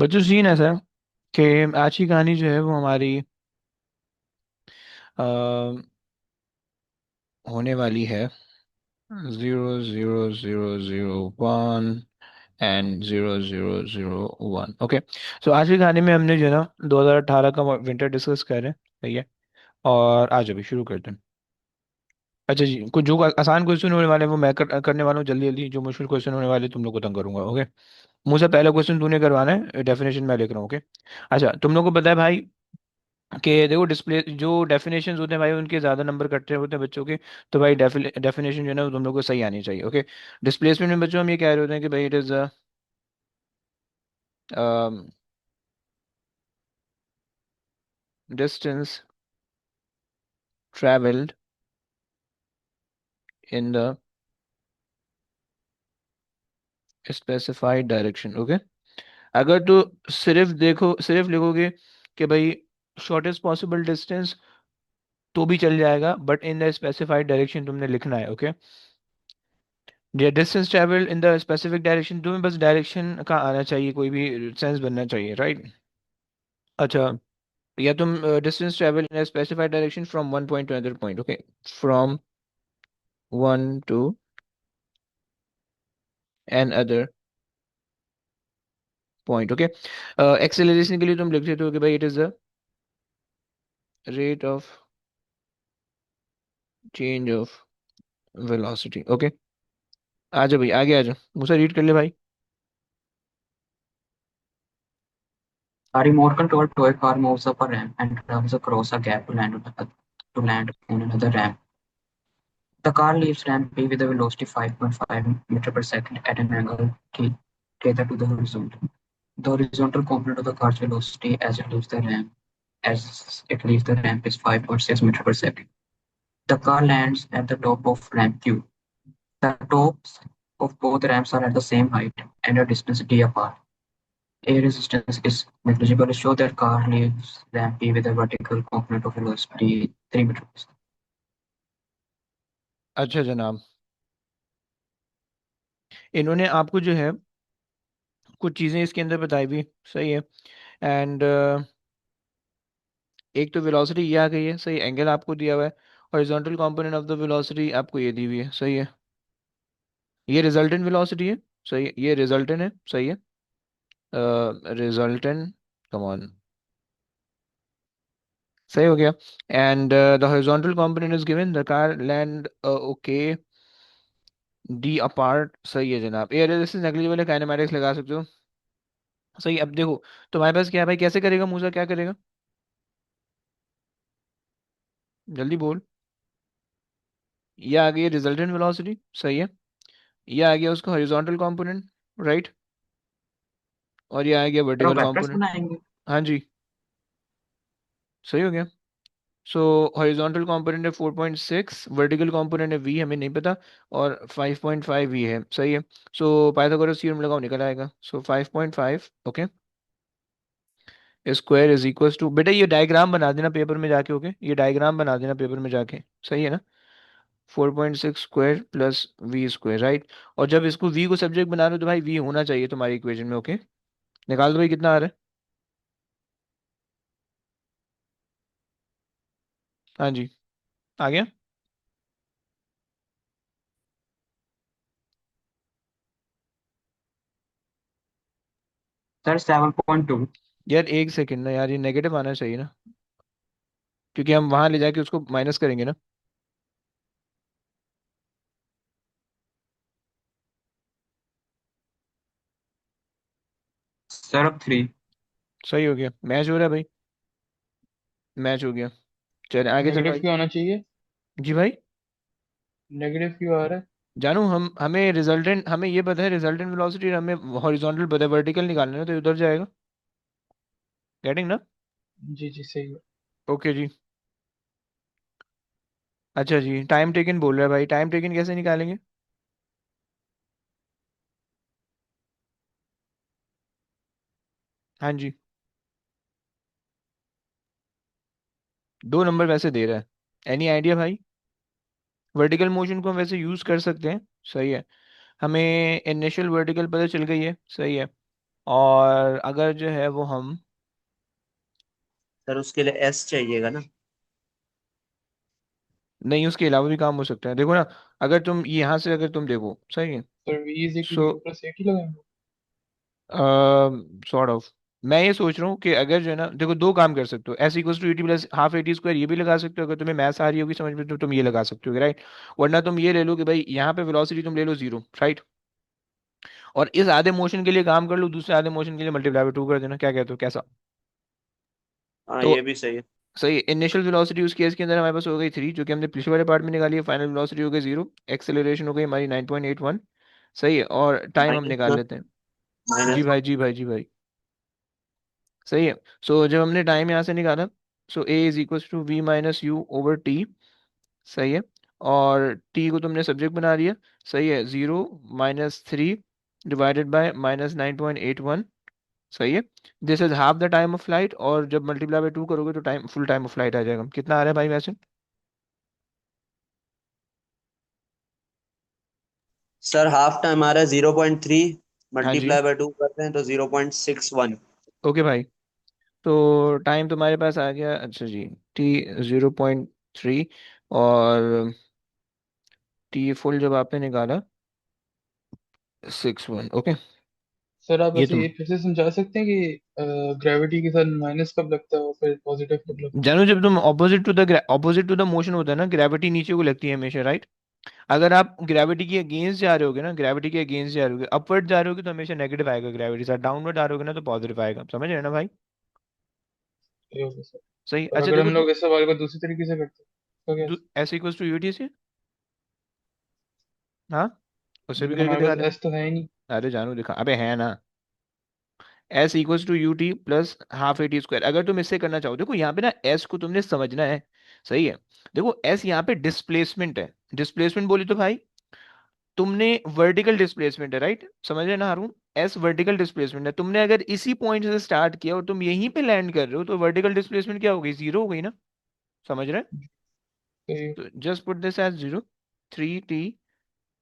बच्चों सीन ऐसा है कि आज की कहानी जो है वो हमारी होने वाली है 0 0 0 0 1 एंड 0 0 0 1। ओके, सो आज की कहानी में हमने जो है ना 2018 का विंटर डिस्कस कर रहे हैं। सही है। और आज अभी शुरू करते हैं। अच्छा जी, कुछ जो आसान क्वेश्चन होने वाले हैं वो मैं करने वाला हूँ जल्दी जल्दी। जो मुश्किल क्वेश्चन होने वाले तुम लोग को तंग करूंगा। ओके, मुझसे पहला क्वेश्चन तूने करवाना है, डेफिनेशन मैं लिख रहा हूँ। ओके। अच्छा, तुम लोग को पता है भाई कि देखो डिस्प्ले जो डेफिनेशंस होते हैं भाई उनके ज़्यादा नंबर कट रहे होते हैं बच्चों के। तो भाई डेफिनेशन जो है ना वो तुम लोग को सही आनी चाहिए। ओके। डिस्प्लेसमेंट में बच्चों हम ये कह रहे होते हैं कि भाई it is distance travelled in the specified direction. Okay. अगर तो सिर्फ लिखोगे कि भाई शॉर्टेस्ट पॉसिबल डिस्टेंस तो भी चल जाएगा, but in the specified direction तुमने लिखना है। Okay. Distance travel in the specific direction, तुम्हें बस डायरेक्शन का आना चाहिए, कोई भी सेंस बनना चाहिए, राइट। अच्छा, या तुम distance travel in specified direction from one point to another point. Okay, from one to an other point. Okay. Acceleration के लिए तुम लिख देते हो कि भाई it is the rate of change of velocity. Okay. आ जाओ भाई, आगे आ जाओ, मुझसे रीड कर ले भाई। A remote controlled toy car moves up a ramp and travels across a gap to land on another ramp. The car leaves ramp B with a velocity 5.5 meter per second at an angle theta to the horizontal. The horizontal component of the car's velocity as it leaves the ramp is 5.6 meter per second. The car lands at the top of ramp Q. The tops of both ramps are at the same height and a distance d apart. Air resistance is negligible to show that car leaves ramp B with a vertical component of velocity 3 meters. अच्छा जनाब, इन्होंने आपको जो है कुछ चीज़ें इसके अंदर बताई भी। सही है। एंड एक तो वेलोसिटी ये आ गई है, सही। एंगल आपको दिया हुआ है। Horizontal component of the velocity आपको ये दी हुई है, सही है। ये रिजल्टेंट वेलोसिटी है, सही है। ये रिजल्टेंट है, सही है। रिजल्टेंट, कम ऑन, सही हो गया। And the horizontal component is given, the car land okay D apart, सही है जनाब। एयर रेजिस्टेंस नेग्लिजिबल है, काइनेमेटिक्स लगा सकते हो। सही। अब देखो तुम्हारे पास क्या है भाई, कैसे करेगा मूसा, क्या करेगा, जल्दी बोल। ये आ गई रिजल्टेंट वेलोसिटी, सही है। ये आ गया उसका हॉरिजॉन्टल कंपोनेंट, राइट। और ये आ गया सर वो वर्टिकल वेक्टर्स कंपोनेंट। बनाएंगे। हाँ जी, सही हो गया। सो हॉरिजॉन्टल कंपोनेंट है 4.6, वर्टिकल कंपोनेंट है v, हमें नहीं पता। और 5.5 v है, सही है। सो पाइथागोरस थ्योरम लगाओ, निकल आएगा। So 5.5, okay, square is equal to, बेटा ये डायग्राम बना देना पेपर में जाके। ओके, ये डायग्राम बना देना पेपर में जाके, सही है ना। 4.6 square plus V square, right. और जब इसको v को सब्जेक्ट बना रहे हो तो भाई v होना चाहिए तुम्हारी इक्वेशन में। ओके, निकाल दो भाई कितना आ रहा है। हाँ जी, आ गया। सर 7.2। यार एक सेकंड ना यार, ये नेगेटिव आना चाहिए ना, क्योंकि हम वहां ले जाके उसको माइनस करेंगे ना। सर अब 3। सही हो गया, मैच हो रहा है भाई, मैच हो गया। चल आगे चल नेगेटिव भाई। क्यों आना चाहिए? जी भाई, नेगेटिव क्यों आ रहा है? जानू हमें ये पता है रिजल्टेंट वेलोसिटी, हमें हॉरिजॉन्टल पता है, वर्टिकल निकालना है तो उधर जाएगा। गेटिंग ना। जी जी सही है। ओके जी। अच्छा जी, टाइम टेकन बोल रहा है भाई, टाइम टेकन कैसे निकालेंगे। हाँ जी, 2 नंबर वैसे दे रहा है। एनी आइडिया भाई। वर्टिकल मोशन को हम वैसे यूज कर सकते हैं, सही है। हमें इनिशियल वर्टिकल पता चल गई है, सही है। और अगर जो है वो हम, सर उसके लिए एस चाहिएगा ना। नहीं उसके अलावा भी काम हो सकता है, देखो ना, अगर तुम यहाँ से अगर तुम देखो, सही है। Sir v is equal to so u plus at लगाएंगे। सॉर्ट ऑफ, मैं ये सोच रहा हूँ कि अगर जो है ना, देखो दो काम कर सकते हो, S equal to T plus half A T square, ये भी लगा सकते हो, अगर तुम्हें मैथ्स आ रही होगी समझ में तो तुम ये लगा सकते हो, राइट। वरना तुम ये ले लो कि भाई यहाँ पे वेलोसिटी तुम ले लो जीरो, राइट, और इस आधे मोशन के लिए काम कर लो, दूसरे आधे मोशन के लिए मल्टीप्लाई बाय टू कर देना, क्या कहते हो, कैसा। हाँ तो ये भी सही है। सही, इनिशियल वेलोसिटी उस केस के अंदर हमारे पास हो गई थ्री, जो कि हमने पिछले वाले पार्ट में निकाली है, फाइनल वेलोसिटी हो गई जीरो, एक्सेलरेशन हो गई हमारी 9.81, सही है, और टाइम हम माइनस निकाल ना। लेते हैं। जी माइनस। भाई, जी भाई, जी भाई, सही है। सो जब हमने टाइम यहाँ से निकाला, so a is equal to v minus u over t, सही है, और टी को तुमने सब्जेक्ट बना दिया, सही है, zero minus three divided by -9.81, सही है। This is half the time of flight, और जब मल्टीप्लाई बाय टू करोगे तो time, full time of flight आ जाएगा, कितना आ रहा है भाई वैसे। सर हाफ टाइम आ रहा है 0.3, हाँ जी, मल्टीप्लाई बाय टू करते हैं तो 0.61। ओके भाई, तो टाइम तुम्हारे पास आ गया, अच्छा जी, टी 0.3, और टी फुल जब आपने निकाला 6.1, ओके। सर आप ये ऐसे तुम ये फिर से समझा सकते हैं कि ग्रेविटी के साथ माइनस कब लगता है और फिर पॉजिटिव कब लगता है। जानो, जब तुम ऑपोजिट टू द मोशन होता है ना, ग्रेविटी नीचे को लगती है हमेशा, राइट। अगर आप ग्रेविटी के अगेंस्ट जा रहे होगे ना, ग्रेविटी के अगेंस्ट जा रहे होगे, अपवर्ड जा रहे होगे तो हमेशा नेगेटिव आएगा ग्रेविटी साथ, डाउनवर्ड जा रहे होगे ना तो पॉजिटिव आएगा, समझ रहे हैं ना भाई। ये होगा सर। सही, और अच्छा अगर देखो हम तो, लोग इस सवाल को दूसरी तरीके से करते हैं तो क्या। एस इक्वल्स टू यूटी से, हाँ, उससे भी लेकिन करके हमारे दिखा पास लेना। एस तो है ही नहीं। अरे जानू दिखा, अबे है ना, S equals to U T plus half A T square, अगर तुम इससे करना चाहो, देखो यहाँ पे ना एस को तुमने समझना है, सही है। देखो एस यहाँ पे डिस्प्लेसमेंट है, डिस्प्लेसमेंट बोली तो भाई तुमने वर्टिकल डिस्प्लेसमेंट है, राइट, समझ रहे ना हारून, एस वर्टिकल डिस्प्लेसमेंट है, तुमने अगर इसी पॉइंट से स्टार्ट किया और तुम यहीं पे लैंड कर रहे हो तो वर्टिकल डिस्प्लेसमेंट क्या हो गई, जीरो हो गई ना, समझ रहे हैं। तो ये तो just put this as zero, three T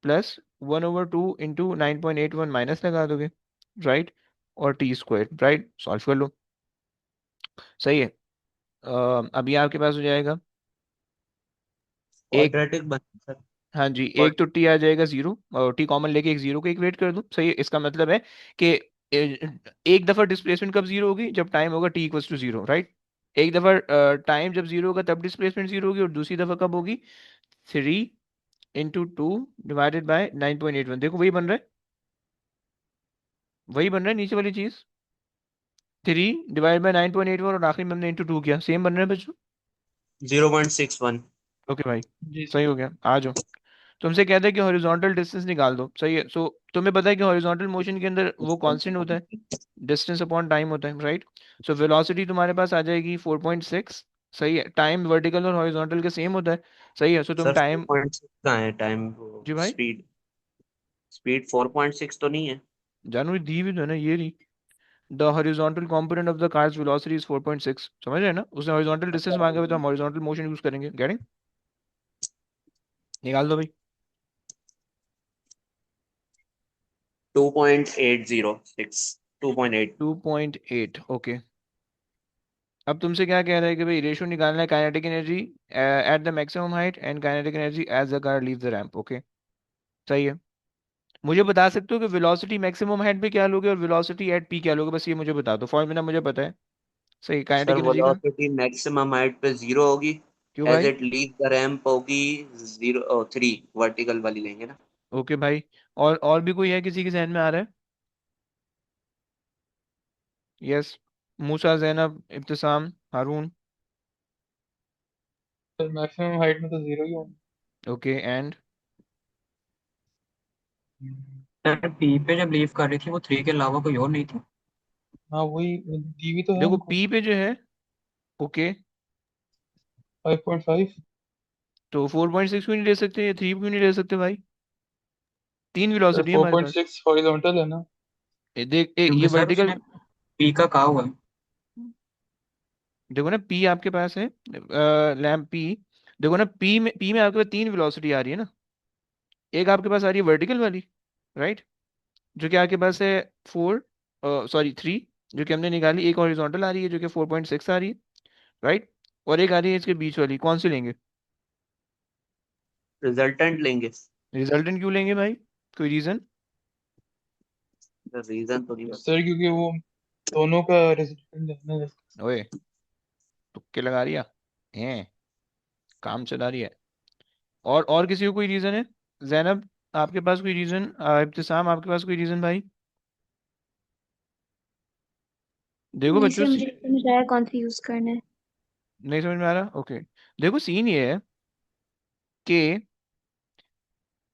plus 1/2 into 9.81 minus लगा दोगे, राइट, और टी स्क्वायर, राइट, सॉल्व कर लो, सही है। अभी आपके पास हो जाएगा एक, क्वाड्रेटिक बन सर। हाँ जी, एक क्वाड तो टी आ जाएगा जीरो, और टी कॉमन लेके एक जीरो को इक्वेट कर दूं, सही है, इसका मतलब है कि एक दफा डिस्प्लेसमेंट कब जीरो होगी, जब टाइम होगा T equals to zero, right. एक दफा टाइम जब जीरो होगा तब डिस्प्लेसमेंट जीरो होगी, और दूसरी दफा कब होगी, three into two divided by 9.81, देखो वही बन रहा है, वही बन रहा है नीचे वाली चीज, थ्री डिवाइड बाय 9.81, और आखिरी में हमने इंटू टू किया, सेम बन रहा है बच्चों। 0.61। ओके भाई, जी सही सर। हो गया, आ जाओ। तुमसे कहते हैं कि हॉरिजॉन्टल डिस्टेंस निकाल दो, सही है, सो तुम्हें पता है कि हॉरिजॉन्टल मोशन के अंदर वो कांस्टेंट होता है, डिस्टेंस अपॉन टाइम होता है, राइट। सो वेलोसिटी तुम्हारे पास आ जाएगी 4.6, सही है, टाइम वर्टिकल और हॉरिजॉन्टल के सेम होता है, सही है, सो तुम सर टाइम, 4.6 कहाँ है टाइम। जी भाई, स्पीड। स्पीड 4.6 तो नहीं है। जानू दी भी तो है ना, ये रही, the horizontal component of the cars velocity is 4.6, समझ रहे हैं ना, उसने हॉरिजॉन्टल डिस्टेंस मांगे हुए तो हम हॉरिजॉन्टल मोशन यूज करेंगे, गेटिंग, निकाल दो भाई। 2.806। 2.8। 2.8, ओके। अब तुमसे क्या कह रहा है कि भाई रेशियो निकालना है kinetic energy at the maximum height and kinetic energy as the car leave the ramp, okay, सही है। मुझे बता सकते हो कि वेलोसिटी मैक्सिमम हाइट पे क्या लोगे और वेलोसिटी एट पी क्या लोगे, बस ये मुझे बता दो, फॉर्मूला मुझे पता है, सही, काइनेटिक सर एनर्जी का। वेलोसिटी मैक्सिमम हाइट पे 0 होगी। क्यों एज भाई, इट लीव द रैंप होगी 0 3। वर्टिकल वाली लेंगे ना। ओके भाई, और भी कोई है किसी के जहन में आ रहा है, यस, मूसा, जैनब, इब्तिसाम, हारून, सर मैक्सिमम हाइट में तो जीरो ही होना। ओके, एंड सर पी पे जब लीव कर रही थी वो थ्री के अलावा कोई और नहीं थी। हाँ वही डीवी तो है देखो हमको। पी पे जो है, ओके, 5.5। तो 4.6 क्यों नहीं ले सकते या थ्री क्यों नहीं ले सकते भाई, तीन सर वेलोसिटी है फोर हमारे पॉइंट पास, सिक्स हॉरिजॉन्टल है ना। देख ये क्योंकि सर वर्टिकल, उसने पी का कहा हुआ है। देखो ना पी आपके पास है, लैम्प पी, देखो ना पी में आपके पास तीन वेलोसिटी आ रही है ना, एक आपके पास आ रही है वर्टिकल वाली, राइट, जो कि आपके पास है फोर, सॉरी 3 जो कि हमने निकाली, एक हॉरिजॉन्टल आ रही है जो कि 4.6 आ रही है, राइट, और एक आ रही है इसके बीच वाली, कौन सी लेंगे? रिजल्टेंट लेंगे। रिजल्टेंट क्यों लेंगे भाई, कोई रीजन? रीजन थोड़ी बात। सर क्योंकि वो दोनों का रिजल्टेंट है ना। ओए, तुक्के लगा रही है, काम चला रही है। और किसी को कोई रीजन है? जैनब, आपके पास कोई रीजन? इब्तिसाम, आपके पास कोई रीजन भाई? देखो नहीं बच्चों, सर, मुझे नहीं समझ आया कौन सा यूज करना है। नहीं समझ में आ रहा, ओके। देखो सीन ये है कि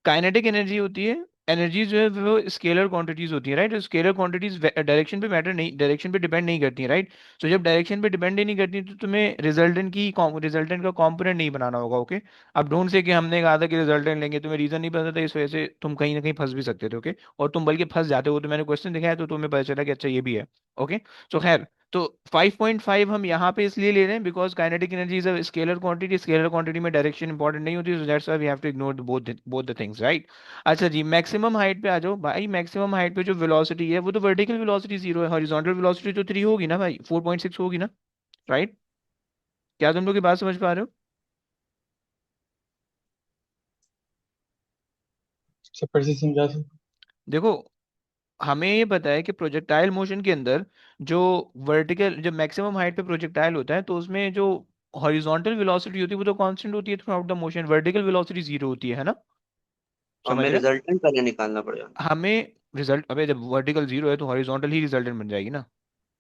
काइनेटिक एनर्जी होती है, एनर्जी जो है वो स्केलर क्वांटिटीज होती है, राइट। स्केलर क्वांटिटीज डायरेक्शन पे मैटर नहीं, डायरेक्शन पे डिपेंड नहीं करती है, राइट। सो जब डायरेक्शन पे डिपेंड ही नहीं करती तो तुम्हें रिजल्टेंट का कंपोनेंट नहीं बनाना होगा, ओके। अब डोंट से कि हमने कहा था कि रिजल्टेंट लेंगे, तुम्हें रीजन नहीं पता था, इस वजह से तुम कहीं ना कहीं फंस भी सकते थे, ओके। और तुम बल्कि फंस जाते हो, तो मैंने क्वेश्चन दिखाया तो तुम्हें पता चला कि अच्छा ये भी है, ओके। सो खैर, तो 5.5 हम यहाँ पे इसलिए ले रहे हैं because kinetic energy is a scalar quantity, scalar quantity में डायरेक्शन इंपॉर्टेंट नहीं होती, so that's why we have to ignore both the things, right. अच्छा जी, मैक्सिमम हाइट पे आ जाओ भाई। मैक्सिमम हाइट पे जो वेलोसिटी है वो तो वर्टिकल वेलोसिटी 0 है, हॉरिजॉन्टल वेलोसिटी तो 3 होगी ना भाई, 4.6 होगी ना, राइट। क्या तुम लोग की बात समझ पा रहे हो? सब फिर से समझा सर। देखो, हमें ये पता है कि प्रोजेक्टाइल मोशन के अंदर जो जब मैक्सिमम हाइट पे प्रोजेक्टाइल होता है तो उसमें जो हॉरिजॉन्टल वेलोसिटी होती है वो तो कांस्टेंट होती है through out the motion, vertical velocity 0 होती है ना? समझ हमें रहे हैं? रिजल्टेंट पहले निकालना पड़ेगा। हमें रिजल्ट, अबे जब वर्टिकल 0 है तो हॉरिजॉन्टल ही रिजल्टेंट बन जाएगी ना,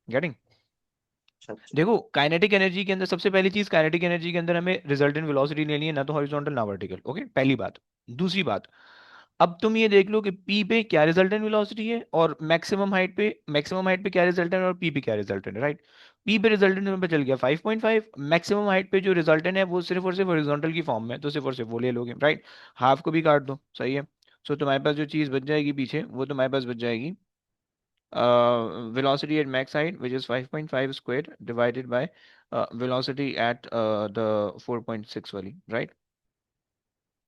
गेटिंग? अच्छा अच्छा। देखो, काइनेटिक एनर्जी के अंदर सबसे पहली चीज, काइनेटिक एनर्जी के अंदर हमें रिजल्टेंट वेलोसिटी लेनी है, ना तो हॉरिजॉन्टल ना वर्टिकल, ओके, पहली बात। दूसरी बात, अब तुम ये देख लो कि पी पे क्या रिजल्टेंट वेलोसिटी है और मैक्सिमम हाइट पे क्या रिजल्टेंट है और पी पे क्या रिजल्टेंट है, राइट। पी पे रिजल्टेंट हमें चल गया 5.5, मैक्सिमम हाइट पे जो रिजल्टेंट है वो सिर्फ और सिर्फ हॉरिजॉन्टल की फॉर्म में है, तो सिर्फ और सिर्फ वो ले लोगे, राइट। हाफ को भी काट दो, सही है। सो तुम्हारे पास जो चीज़ बच जाएगी पीछे वो तुम्हारे पास बच जाएगी velocity at max height, which is 5.5 squared divided by velocity at the 4.6 वाली, right?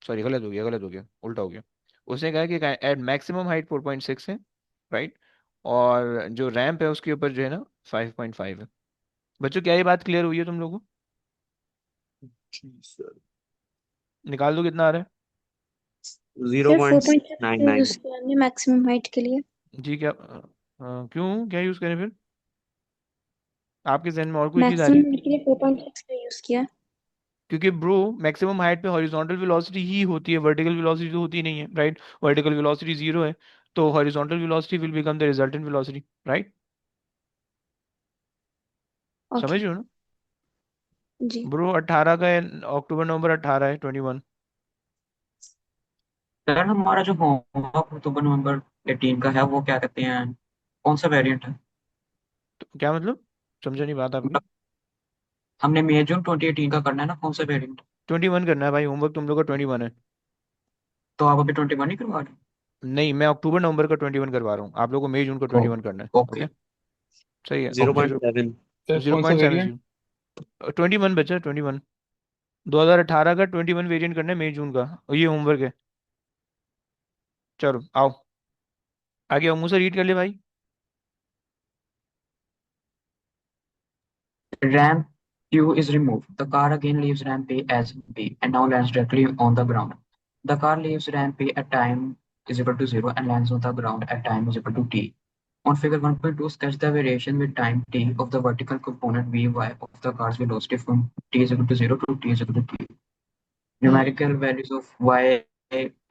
सॉरी, गलत हो गया, उल्टा हो गया। उसने कहा कि एट मैक्सिमम हाइट 4.6 है, राइट, और जो रैंप है उसके ऊपर जो है ना 5.5 है। बच्चों, क्या ये बात क्लियर हुई है तुम लोगों को? जी सर। निकाल दो कितना आ रहा जीरो सर पॉइंट 4.6 नाइन क्यों नाइन यूज किया हमने मैक्सिमम हाइट के लिए? है जी? क्या क्यों, क्या यूज़ करें फिर? आपके जहन में और कोई चीज़ आ रही है? मैक्सिमम हाइट के लिए 4.6 क्यों यूज किया? क्योंकि ब्रो, मैक्सिमम हाइट पे हॉरिजॉन्टल वेलोसिटी ही होती है, वर्टिकल वेलोसिटी तो होती नहीं है, राइट। वर्टिकल वेलोसिटी 0 है, तो horizontal velocity will become the resultant velocity, right. समझ ओके रहे हो ना जी। ब्रो? 18 का है, अक्टूबर नवंबर 18 है, 21। सर हमारा जो होमवर्क अक्टूबर नवंबर 18 का है वो क्या कहते हैं, कौन सा वेरिएंट है? तो क्या मतलब, समझा नहीं बात आपकी। मतलब हमने मई जून 2018 का करना है ना, कौन सा वेरिएंट? 21 करना है भाई, होमवर्क तुम लोग का 21 है। तो आप अभी 21 ही करवा रहे नहीं, मैं अक्टूबर नवंबर का 21 करवा रहा हूँ, आप लोगों को मई जून का हो? 21 करना है, ओके। ओके। सही है, zero okay. Point zero seven sir zero कौन सा पॉइंट सेवन वेरिएंट? जीरो 21 बचा, 21। 2018 का 21 वेरिएंट करना है मई जून का, और ये होमवर्क है। चलो आओ, आगे आओ, मुंह से रीड कर ले भाई। Ramp Q is removed. The car again leaves ramp A as B and now lands directly on the ground. The car leaves ramp A at time is equal to 0 and lands on the ground at time is equal to t. On figure 1.2, sketch the variation with time t of the vertical component Vy of the car's velocity from t is equal to 0 to t is equal to t. Hmm Numerical values of y,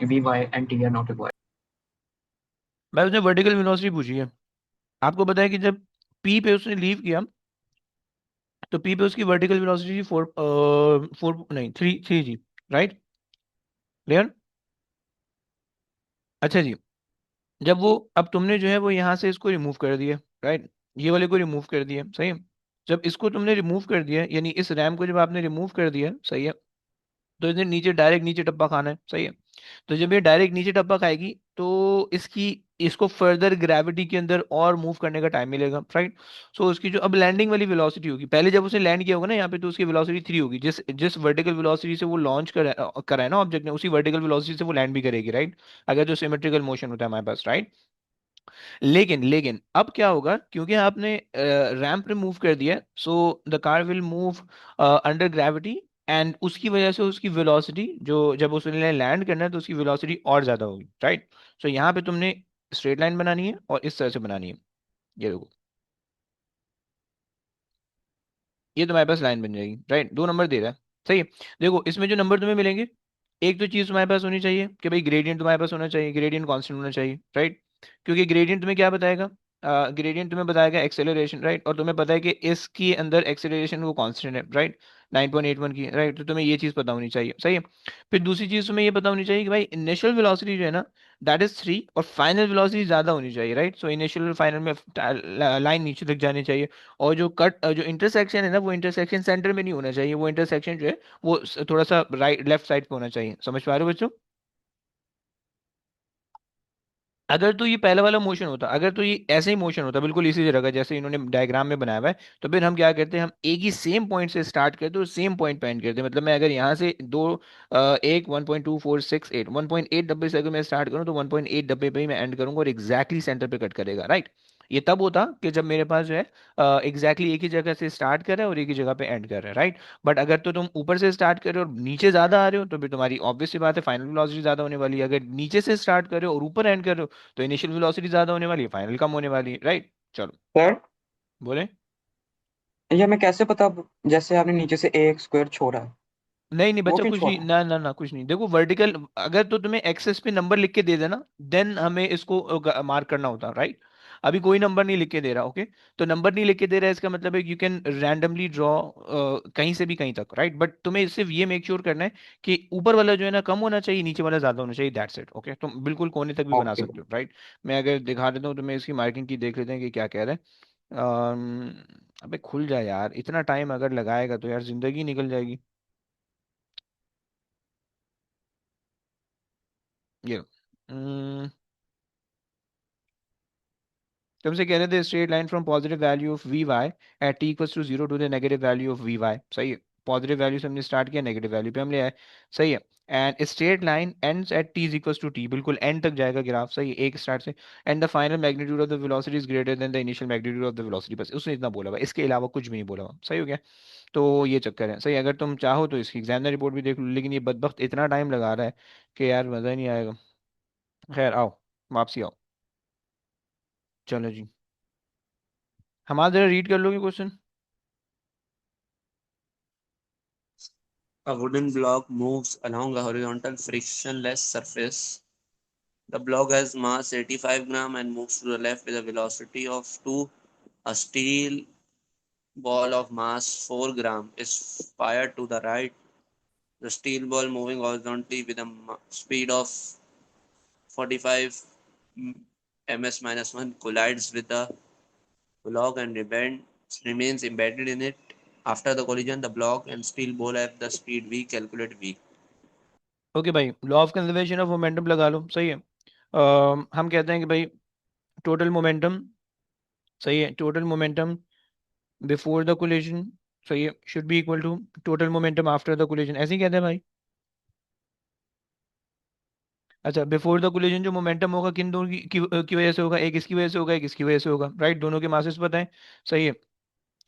Vy and t are not required. भाई, उसने vertical velocity पूछी है। आपको पता है कि जब P पे उसने लीव किया तो पी पे उसकी वर्टिकल वेलोसिटी 4 नहीं 3 जी, राइट, क्लियर? अच्छा जी, जब वो, अब तुमने जो है वो यहाँ से इसको रिमूव कर दिया, राइट, ये वाले को रिमूव कर दिया, सही है। जब इसको तुमने रिमूव कर दिया, यानी इस रैम को जब आपने रिमूव कर दिया, सही है, तो इसने नीचे डायरेक्ट नीचे टप्पा खाना है, सही है। तो जब ये डायरेक्ट नीचे टप्पा खाएगी तो इसको फर्दर ग्रेविटी के अंदर और मूव करने का टाइम मिलेगा, राइट। सो उसकी जो अब लैंडिंग वाली वेलोसिटी होगी, पहले जब उसने लैंड किया होगा ना यहाँ पे, तो उसकी वेलोसिटी 3 होगी, जिस जिस वर्टिकल वेलोसिटी से वो लॉन्च करा है ना ऑब्जेक्ट ने, उसी वर्टिकल वेलोसिटी से वो लैंड भी करेगी, राइट, अगर जो सिमेट्रिकल मोशन होता है हमारे पास, राइट। लेकिन लेकिन अब क्या होगा, क्योंकि आपने रैंप पे मूव कर दिया, so the car will move under gravity, and उसकी वजह से उसकी वेलोसिटी, जो जब उसने लैंड करना है तो उसकी वेलोसिटी और ज्यादा होगी, राइट। सो यहाँ पे तुमने स्ट्रेट लाइन बनानी है और इस तरह से बनानी है। ये देखो, ये तुम्हारे पास लाइन बन जाएगी, राइट। दो नंबर दे रहा है, सही है। देखो इसमें जो नंबर तुम्हें मिलेंगे, एक तो चीज तुम्हारे पास होनी चाहिए कि भाई ग्रेडियंट तुम्हारे पास होना चाहिए, ग्रेडियंट कांस्टेंट होना चाहिए, राइट। क्योंकि ग्रेडियंट तुम्हें क्या बताएगा, ग्रेडियंट तुम्हें बताएगा एक्सेलरेशन, राइट। और तुम्हें पता है कि इसके अंदर एक्सेलरेशन वो कांस्टेंट है, राइट, 9.81 की, राइट। तो तुम्हें ये चीज पता होनी चाहिए, सही है। फिर दूसरी चीज तुम्हें ये पता होनी चाहिए कि भाई इनिशियल वेलोसिटी जो है ना, दैट इज 3, और फाइनल वेलोसिटी ज्यादा होनी चाहिए, राइट। सो इनिशियल और फाइनल में लाइन नीचे तक जानी चाहिए। और जो इंटरसेक्शन है ना, वो इंटरसेक्शन सेंटर में नहीं होना चाहिए, वो इंटरसेक्शन जो है वो थोड़ा सा राइट लेफ्ट साइड पे होना चाहिए। समझ पा रहे हो बच्चों? अगर तो ये पहला वाला मोशन होता, अगर तो ये ऐसे ही मोशन होता बिल्कुल इसी जगह जैसे इन्होंने डायग्राम में बनाया हुआ है, तो फिर हम क्या करते हैं, हम एक ही सेम पॉइंट से स्टार्ट करते हैं और सेम पॉइंट पे एंड करते हैं। मतलब मैं अगर यहाँ से एक 1.2468 1.8 डब्बे से अगर मैं स्टार्ट करूँ, तो 1.8 डब्बे पे ही मैं एंड करूंगा और एग्जैक्टली सेंटर पे कट करेगा, राइट। ये तब होता कि जब मेरे पास जो है एग्जैक्टली एक ही जगह से स्टार्ट कर रहा है और एक ही जगह पे एंड कर रहा है, राइट। बट अगर तो तुम ऊपर से स्टार्ट कर रहे हो और नीचे ज्यादा आ रहे हो, तो फिर तुम्हारी ऑब्वियस सी बात है फाइनल वेलोसिटी ज्यादा होने वाली है। अगर नीचे से स्टार्ट कर रहे हो और ऊपर एंड कर रहे हो, तो इनिशियल वेलोसिटी ज्यादा होने वाली है, फाइनल कम होने वाली है, राइट। चलो, सर, बोले। ये मैं कैसे पता, जैसे आपने नीचे से एक स्क्वायर छोड़ा है, नहीं नहीं वो बच्चा, क्यों कुछ नहीं, छोड़ा? ना ना ना, कुछ नहीं। देखो वर्टिकल, अगर तो तुम्हें एक्सेस पे नंबर लिख के दे देना, देन हमें इसको मार्क करना होता, राइट। अभी कोई नंबर नहीं लिख के दे रहा, ओके। तो नंबर नहीं लिख के दे रहा है, इसका मतलब है यू कैन रैंडमली ड्रॉ कहीं से भी कहीं तक, राइट। बट तुम्हें सिर्फ ये मेक श्योर करना है कि ऊपर वाला जो है ना कम होना चाहिए, नीचे वाला ज्यादा होना चाहिए, दैट्स इट, ओके। तुम बिल्कुल कोने तक भी बना ओके। सकते हो, राइट। मैं अगर दिखा देता हूँ तुम्हें इसकी मार्किंग की, देख लेते हैं कि क्या कह रहा है। अबे खुल जाए यार, इतना टाइम अगर लगाएगा तो यार जिंदगी निकल जाएगी। ये तुमसे कह रहे थे straight line from positive value of V Y at T equals to zero to the negative value of V Y, सही है। पॉजिटिव वैल्यू से हमने स्टार्ट किया, नेगेटिव वैल्यू पे हम ले आए, सही है। And straight line ends at T is equals to T, बिल्कुल एंड तक जाएगा ग्राफ, सही है, एक स्टार्ट से। And the final magnitude of the velocity is greater than the initial magnitude of the velocity, बस उसने इतना बोला हुआ है, इसके अलावा कुछ भी नहीं बोला हुआ, सही हो गया। तो ये चक्कर है, सही। अगर तुम चाहो तो इसकी एग्जामिनर रिपोर्ट भी देख लो, लेकिन ये बदबख्त इतना टाइम लगा रहा है कि यार मज़ा ही नहीं आएगा। खैर आओ, वापसी आओ। चलो जी, हमारा जरा रीड कर लोगे question? A wooden block moves along a horizontal frictionless surface. The block has mass 85 gram and moves to the left with a velocity of 2. A steel ball of mass 4 gram is fired to the right. The steel ball moving horizontally with a speed of 45 ms minus 1 collides with the block and remains embedded in it. After the collision, the block and steel ball have the speed v. Calculate v. Okay भाई, law of conservation of momentum लगा लो, सही है। हम कहते हैं कि भाई टोटल मोमेंटम, सही है, total momentum before the collision, सही है, should be equal to total momentum after the collision, ऐसे ही कहते हैं भाई। अच्छा, बिफोर द कोलिजन जो मोमेंटम होगा किन दोनों की वजह से होगा, एक इसकी वजह से होगा, एक इसकी वजह से होगा, राइट। दोनों के मासेस पता है, सही है।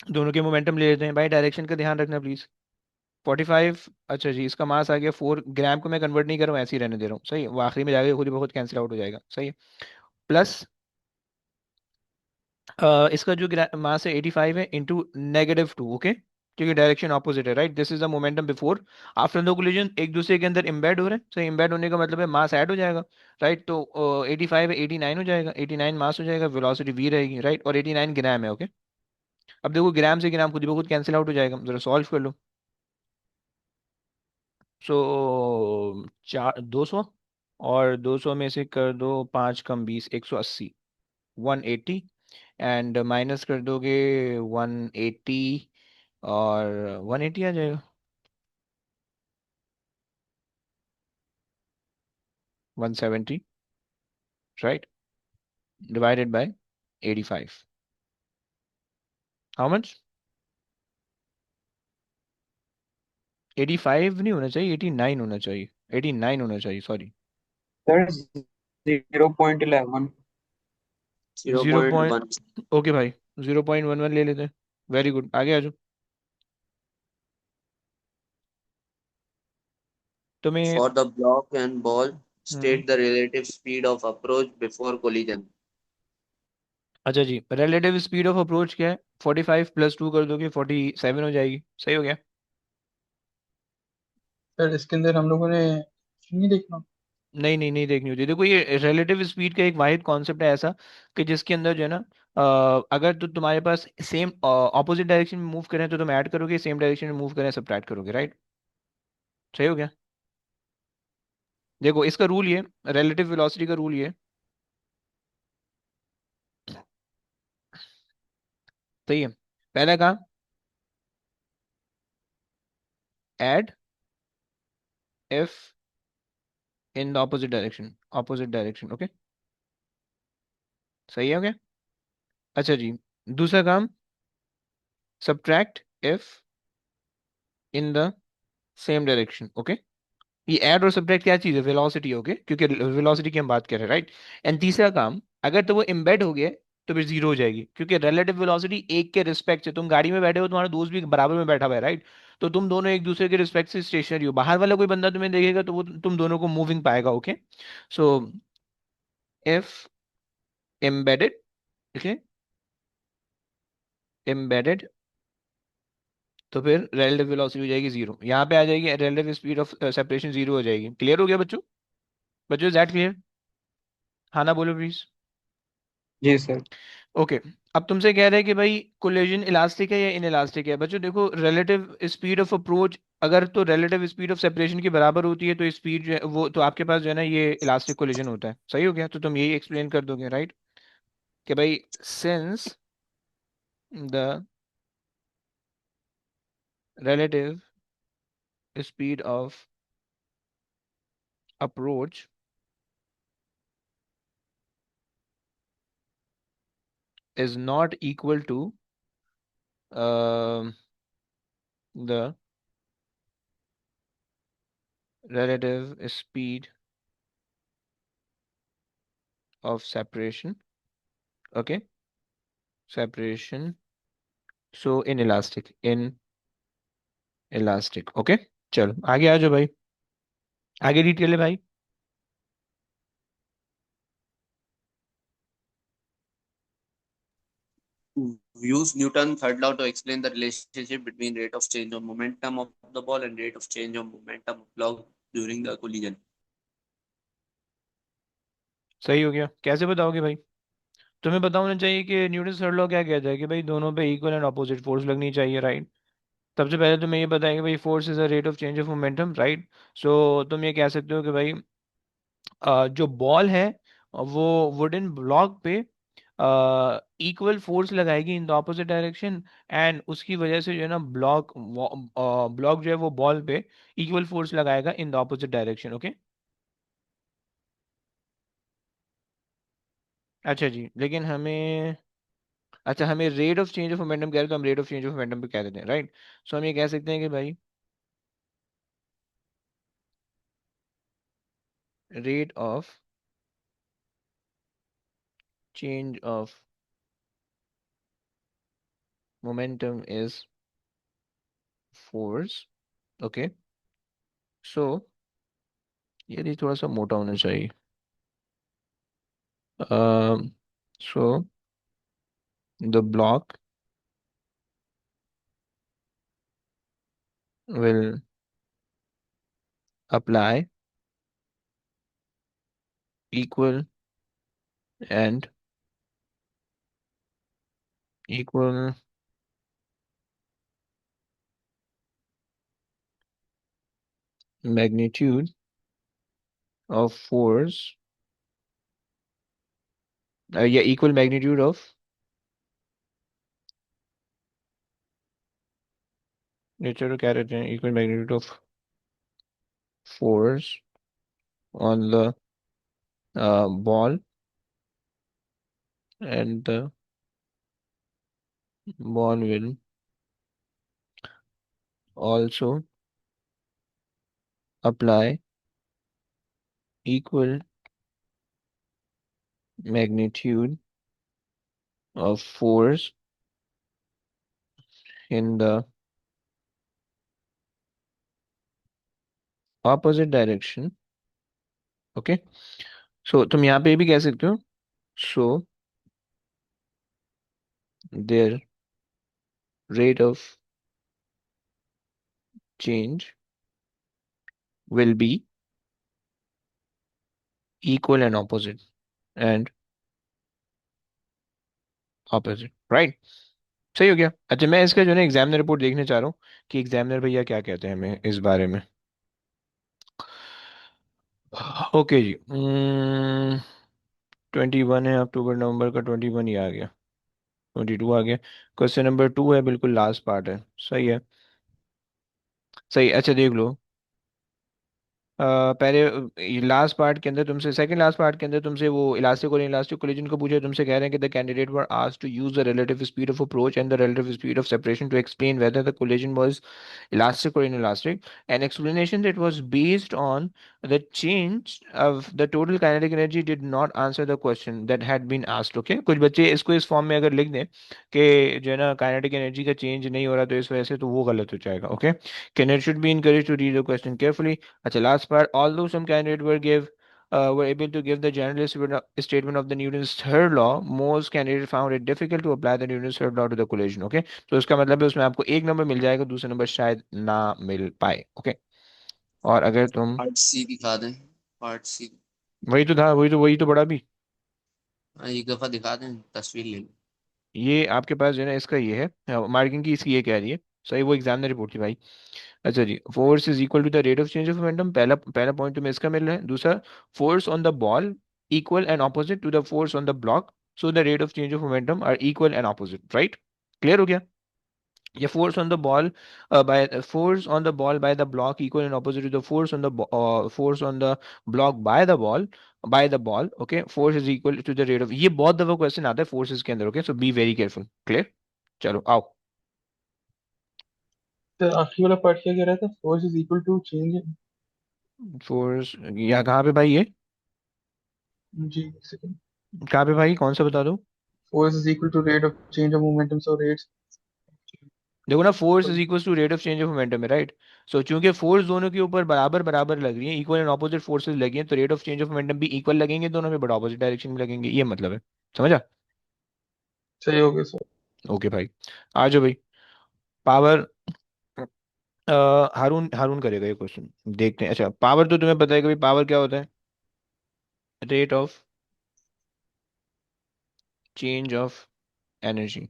दोनों के मोमेंटम ले लेते हैं भाई, डायरेक्शन का ध्यान रखना प्लीज। 45, अच्छा जी, इसका मास आ गया 4 ग्राम, को मैं कन्वर्ट नहीं कर रहा हूँ, ऐसे ही रहने दे रहा हूँ, सही है। वो आखिरी में जाके खुद ही बहुत कैंसिल आउट हो जाएगा, सही है। प्लस इसका जो मास है 85 है, इंटू -2, ओके, क्योंकि डायरेक्शन ऑपोजिट है, right. This is the momentum before, after the collision एक दूसरे के अंदर एम्बेड हो रहे हैं, सही। एम्बेड होने का मतलब है मास ऐड हो जाएगा, राइट। तो 85 है, 89 हो जाएगा, 89 मास हो जाएगा, वेलोसिटी वी रहेगी, राइट। और 89 ग्राम है, ओके। अब देखो ग्राम से ग्राम खुद ही बहुत कैंसिल आउट हो जाएगा, जरा सॉल्व कर लो। सो 200, और 200 में से कर दो 5 कम 20, 180, 180, एंड माइनस कर दोगे 180, और 180 आ जाएगा, 170, right, divided by 85। How much? 85 नहीं होना चाहिए, 89 होना चाहिए, 89 होना चाहिए, sorry. Sir 0.11। Zero 0.1. Point okay भाई, 0.11 ले लेते हैं। वेरी गुड, आगे आ जाओ। तुम्हें। For the block and ball, hmm. state the relative speed of approach before collision. अच्छा जी, रिलेटिव स्पीड ऑफ अप्रोच क्या है? 45 प्लस 2 कर दोगे 47 हो जाएगी, सही हो गया। सर इसके अंदर हम लोगों ने नहीं देखना। नहीं नहीं नहीं देखनी होती, देखो ये रिलेटिव स्पीड का एक वाहिद कॉन्सेप्ट है ऐसा कि जिसके अंदर जो है ना, अगर तो तुम्हारे पास सेम ऑपोजिट डायरेक्शन में मूव करें तो तुम ऐड करोगे, सेम डायरेक्शन में मूव करें सब्ट्रैक्ट करोगे, राइट? सही हो गया। देखो इसका रूल ये, रिलेटिव वेलोसिटी का रूल ये, सही है। पहला काम, add if in the opposite direction, okay. सही है, ओके। अच्छा जी, दूसरा काम, subtract if in the same direction, okay. ये ऐड और सब्ट्रैक्ट क्या चीज है? वेलोसिटी, ओके, क्योंकि वेलोसिटी की हम बात कर रहे हैं, राइट। एंड तीसरा काम, अगर तो वो एम्बेड हो गया तो फिर जीरो हो जाएगी, क्योंकि रिलेटिव वेलोसिटी एक के रिस्पेक्ट से, तुम गाड़ी में बैठे हो, तुम्हारा दोस्त भी बराबर में बैठा हुआ है, राइट। तो तुम दोनों एक दूसरे के रिस्पेक्ट से स्टेशनरी हो, बाहर वाला कोई बंदा तुम्हें देखेगा तो वो तुम दोनों को मूविंग पाएगा, okay. So if embedded, okay, embedded, तो फिर रिलेटिव वेलोसिटी हो जाएगी जीरो, यहाँ पे आ जाएगी relative speed of separation zero हो जाएगी। क्लियर हो गया बच्चों? बच्चों इज दैट क्लियर? हाँ ना बोलो प्लीज। Ji sir. ओके। अब तुमसे कह रहे हैं कि भाई कोलिजन इलास्टिक है या इन इलास्टिक है? बच्चों देखो, रिलेटिव स्पीड ऑफ अप्रोच अगर तो रिलेटिव स्पीड ऑफ सेपरेशन की बराबर होती है तो स्पीड जो है वो तो आपके पास जो है ना ये इलास्टिक कोलिजन होता है, सही हो गया। तो तुम यही एक्सप्लेन कर दोगे, राइट, कि भाई since the relative speed of approach is not equal to the relative speed of separation, okay, separation, so inelastic, okay। चलो आगे आ जाओ भाई, आगे रीड कर ले भाई। Use Newton third law to explain the relationship between rate of change of momentum of the ball and rate of change of momentum of block during the collision. सही हो गया, कैसे बताओगे भाई? तुम्हें पता होना चाहिए कि न्यूटन थर्ड लॉ क्या कहता है कि भाई दोनों पे इक्वल एंड अपोजिट फोर्स लगनी चाहिए, राइट। सबसे पहले तुम्हें ये बताएंगे भाई force is a rate of change of momentum, right. So तुम ये कह सकते हो कि भाई जो बॉल है वो वुडन ब्लॉक पे इक्वल फोर्स लगाएगी in the opposite direction, and उसकी वजह से जो है ना ब्लॉक जो है वो बॉल पे इक्वल फोर्स लगाएगा in the opposite direction, okay. अच्छा जी, लेकिन हमें, अच्छा हमें rate of change of momentum कह रहे हैं तो हम rate of change of momentum पे कह देते हैं, राइट। सो हम ये कह सकते हैं कि भाई rate of change of momentum is force, okay. So ये थोड़ा सा मोटा होना चाहिए। So the block will apply equal and equal magnitude of force, yeah, equal magnitude of, चलो क्या रहते हैं, equal magnitude of force on the ball, and the ball will also apply equal magnitude of force in the opposite direction. Okay, so तुम यहाँ पे भी कह सकते हो, सो their rate of change will be equal and opposite, right? सही हो गया। अच्छा, मैं इसका जो है एग्जामिनर रिपोर्ट देखने चाह रहा हूँ कि एग्जामिनर भैया क्या कहते हैं हमें इस बारे में। ओके जी, 21 है, अक्टूबर नवंबर का 21 ही आ गया, 22 आ गया। क्वेश्चन नंबर 2 है, बिल्कुल लास्ट पार्ट है। सही है, सही। अच्छा देख लो, पहले लास्ट पार्ट के अंदर तुमसे, सेकंड लास्ट पार्ट के अंदर तुमसे वो इलास्टिक और इलास्टिक कोलिजन को पूछे, तुमसे कह रहे हैं कि the candidate were asked to use the relative speed of approach and the relative speed of separation to explain whether the collision was elastic or inelastic. An explanation that was based on the change of the total kinetic energy did not answer the question that had been asked. Okay, कुछ बच्चे इसको इस form में अगर लिख दें कि जो है ना काइनेटिक एनर्जी का चेंज नहीं हो रहा तो इस वजह से, तो वो गलत हो जाएगा। Okay, candidate should be encourage to read the question carefully. अच्छा, last part, although some candidate were able to give the general statement of the Newton's third law, most candidates found it difficult to apply the Newton's third law to the collision. Okay, तो इसका मतलब है उसमें आपको एक number मिल जाएगा, दूसरा number शायद ना मिल पाए। ओके, और अगर तुम, पार्ट सी दिखा दें, पार्ट सी। वही तो था, वही तो बड़ा भी, एक दफा दिखा दें, तस्वीर ले लो। ये आपके पास जो है ना इसका ये है मार्किंग की, इसकी ये कह रही है। सही, वो एग्जामिनर रिपोर्ट थी भाई। अच्छा जी, force is equal to the rate of change of momentum, पहला पहला पॉइंट तुम्हें इसका मिल रहा है। दूसरा, force on the ball equal and opposite to the force on the block, so the rate of change of momentum are equal and opposite, right? Clear हो गया? ये force on the ball by force on the ball by the block equal and opposite to the force on the force on the block by the ball, okay, force is equal to the rate of, ये बहुत दफा question आता है forces के अंदर। Okay, so be very careful. Clear? चलो आओ। तो आखिरी वाला पार्ट क्या कह रहा था? Force is equal to change. Force यहाँ कहाँ पे भाई, ये जी एक सेकंड। कहाँ पे भाई, कौन सा बता दो? Force is equal to rate of change of momentum, so rates. देखो ना, force is equal to rate of change of momentum है, राइट? सो चूंकि फोर्स दोनों के ऊपर बराबर बराबर लग रही है, इक्वल एंड ऑपोजिट फोर्सेस लगी हैं, तो rate of change of momentum भी इक्वल लगेंगे दोनों में, बट ऑपोजिट डायरेक्शन में लगेंगे, ये मतलब है। समझा? सही हो गया सर। ओके भाई, आ जाओ भाई। पावर, हारून हारून करेगा ये क्वेश्चन, देखते हैं। अच्छा, पावर तो तुम्हें पता है कि भाई पावर क्या होता है, rate of change of energy,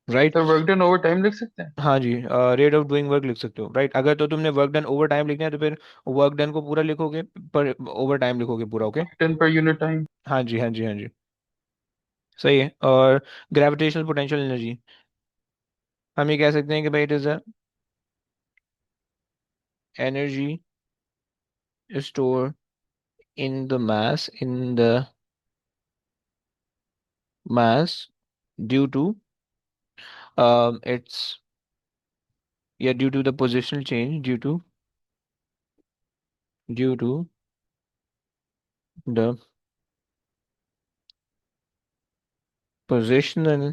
right? Sir work done over time लिख सकते हैं? हाँ जी, रेट ऑफ डूइंग वर्क लिख सकते हो, राइट? अगर तो तुमने वर्क डन ओवर टाइम लिखना है तो फिर वर्क डन को पूरा लिखोगे, पर ओवर टाइम लिखोगे पूरा। Okay, ton per unit time. हाँ जी, हाँ जी, हाँ जी, सही है। और ग्रेविटेशनल पोटेंशियल एनर्जी, हम ये कह सकते हैं कि भाई it is a energy store in the mass due to its, yeah, due to the positional change, due to the positional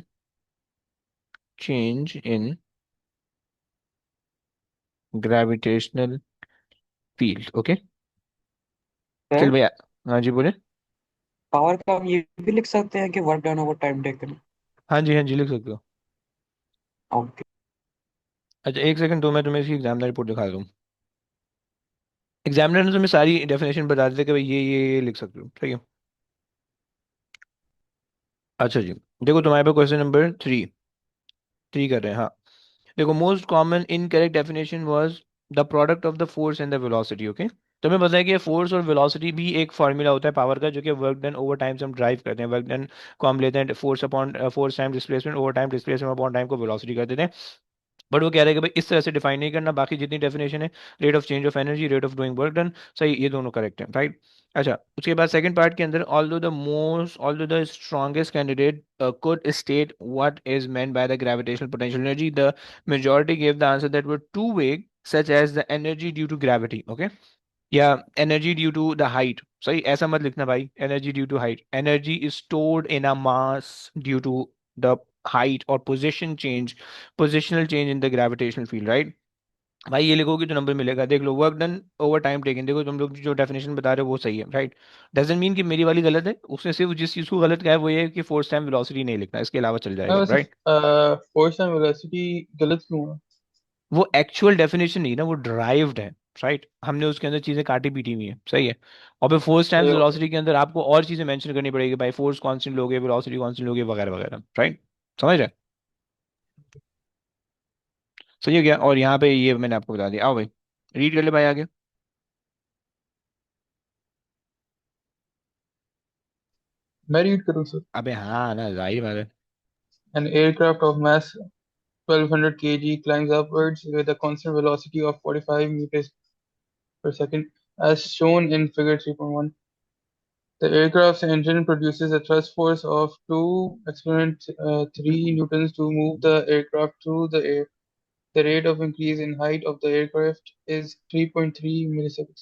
change in gravitational field। Okay, चल सर, भैया। हाँ जी, बोले। पावर का हम ये भी लिख सकते हैं कि work done over time taken. हाँ जी, हाँ जी, लिख सकते हो। ओके। अच्छा, एक सेकंड, तो मैं तुम्हें इसकी एग्जामिनर रिपोर्ट दिखा दूँ। एग्जामिनर ने तुम्हें सारी डेफिनेशन बता दी थी कि भाई ये लिख सकते हो, ठीक है? अच्छा जी, देखो तुम्हारे पे क्वेश्चन नंबर थ्री थ्री कर रहे हैं, हाँ। देखो, most common incorrect definition was the product of the force and the velocity. Okay, तुम्हें पता है कि फोर्स और वेलोसिटी भी एक फार्मूला होता है पावर का, जो कि वर्क डन ओवर टाइम से हम ड्राइव करते हैं। वर्क डन को हम लेते हैं force upon force time displacement, over time displacement upon time को वेलोसिटी कर देते हैं। बट वो कह रहे हैं कि भाई इस तरह से डिफाइन नहीं करना, बाकी जितनी डेफिनेशन है, rate of change of energy, rate of doing work done, सही, ये दोनों करेक्ट है, राइट? अच्छा, उसके बाद सेकंड पार्ट के अंदर, although the strongest candidate could state what is meant by the gravitational potential energy, the majority gave the answer that were too vague, such as the energy due to gravity. Okay, या energy due to the height, सही ऐसा मत लिखना भाई, energy due to height, energy is stored in a mass due to the height और positional change in the gravitational field, right. भाई ये लिखोगे तो नंबर मिलेगा, देख लो, work done over time taken, देखो तुम लोग जो डेफिनेशन बता रहे हो वो सही है, राइट। डजंट मीन कि मेरी वाली गलत है, उसने सिर्फ जिस चीज़ को गलत कहा है वो ये है कि फोर्स टाइम वेलोसिटी नहीं लिखना, इसके अलावा चल मैं जाएगा, वैसे राइट। फोर्स एंड वेलोसिटी गलत क्यों है? वो एक्चुअल डेफिनेशन नहीं ना, वो ड्राइव्ड है, राइट, हमने उसके अंदर चीजें काटी पीटी हुई है, सही है। और फिर फोर्स टाइम्स ओके। वेलोसिटी के अंदर आपको और चीजें मेंशन करनी पड़ेगी, भाई फोर्स कांस्टेंट लोगे, वेलोसिटी कांस्टेंट लोगे, वगैरह वगैरह, राइट। समझ रहे? सही हो गया। और यहाँ पे ये मैंने आपको बता दिया, आओ भाई रीड कर ले भाई आगे। मैं रीड करूँ सर? अबे हाँ ना, जाहिर बात है। An aircraft of mass 1200 kg climbs upwards with a constant velocity of 45 meters per second, as shown in figure 3.1. The aircraft's engine produces a thrust force of 2 exponent 3 newtons to move the aircraft through the air. The rate of increase in height of the aircraft is 3.3 milliseconds.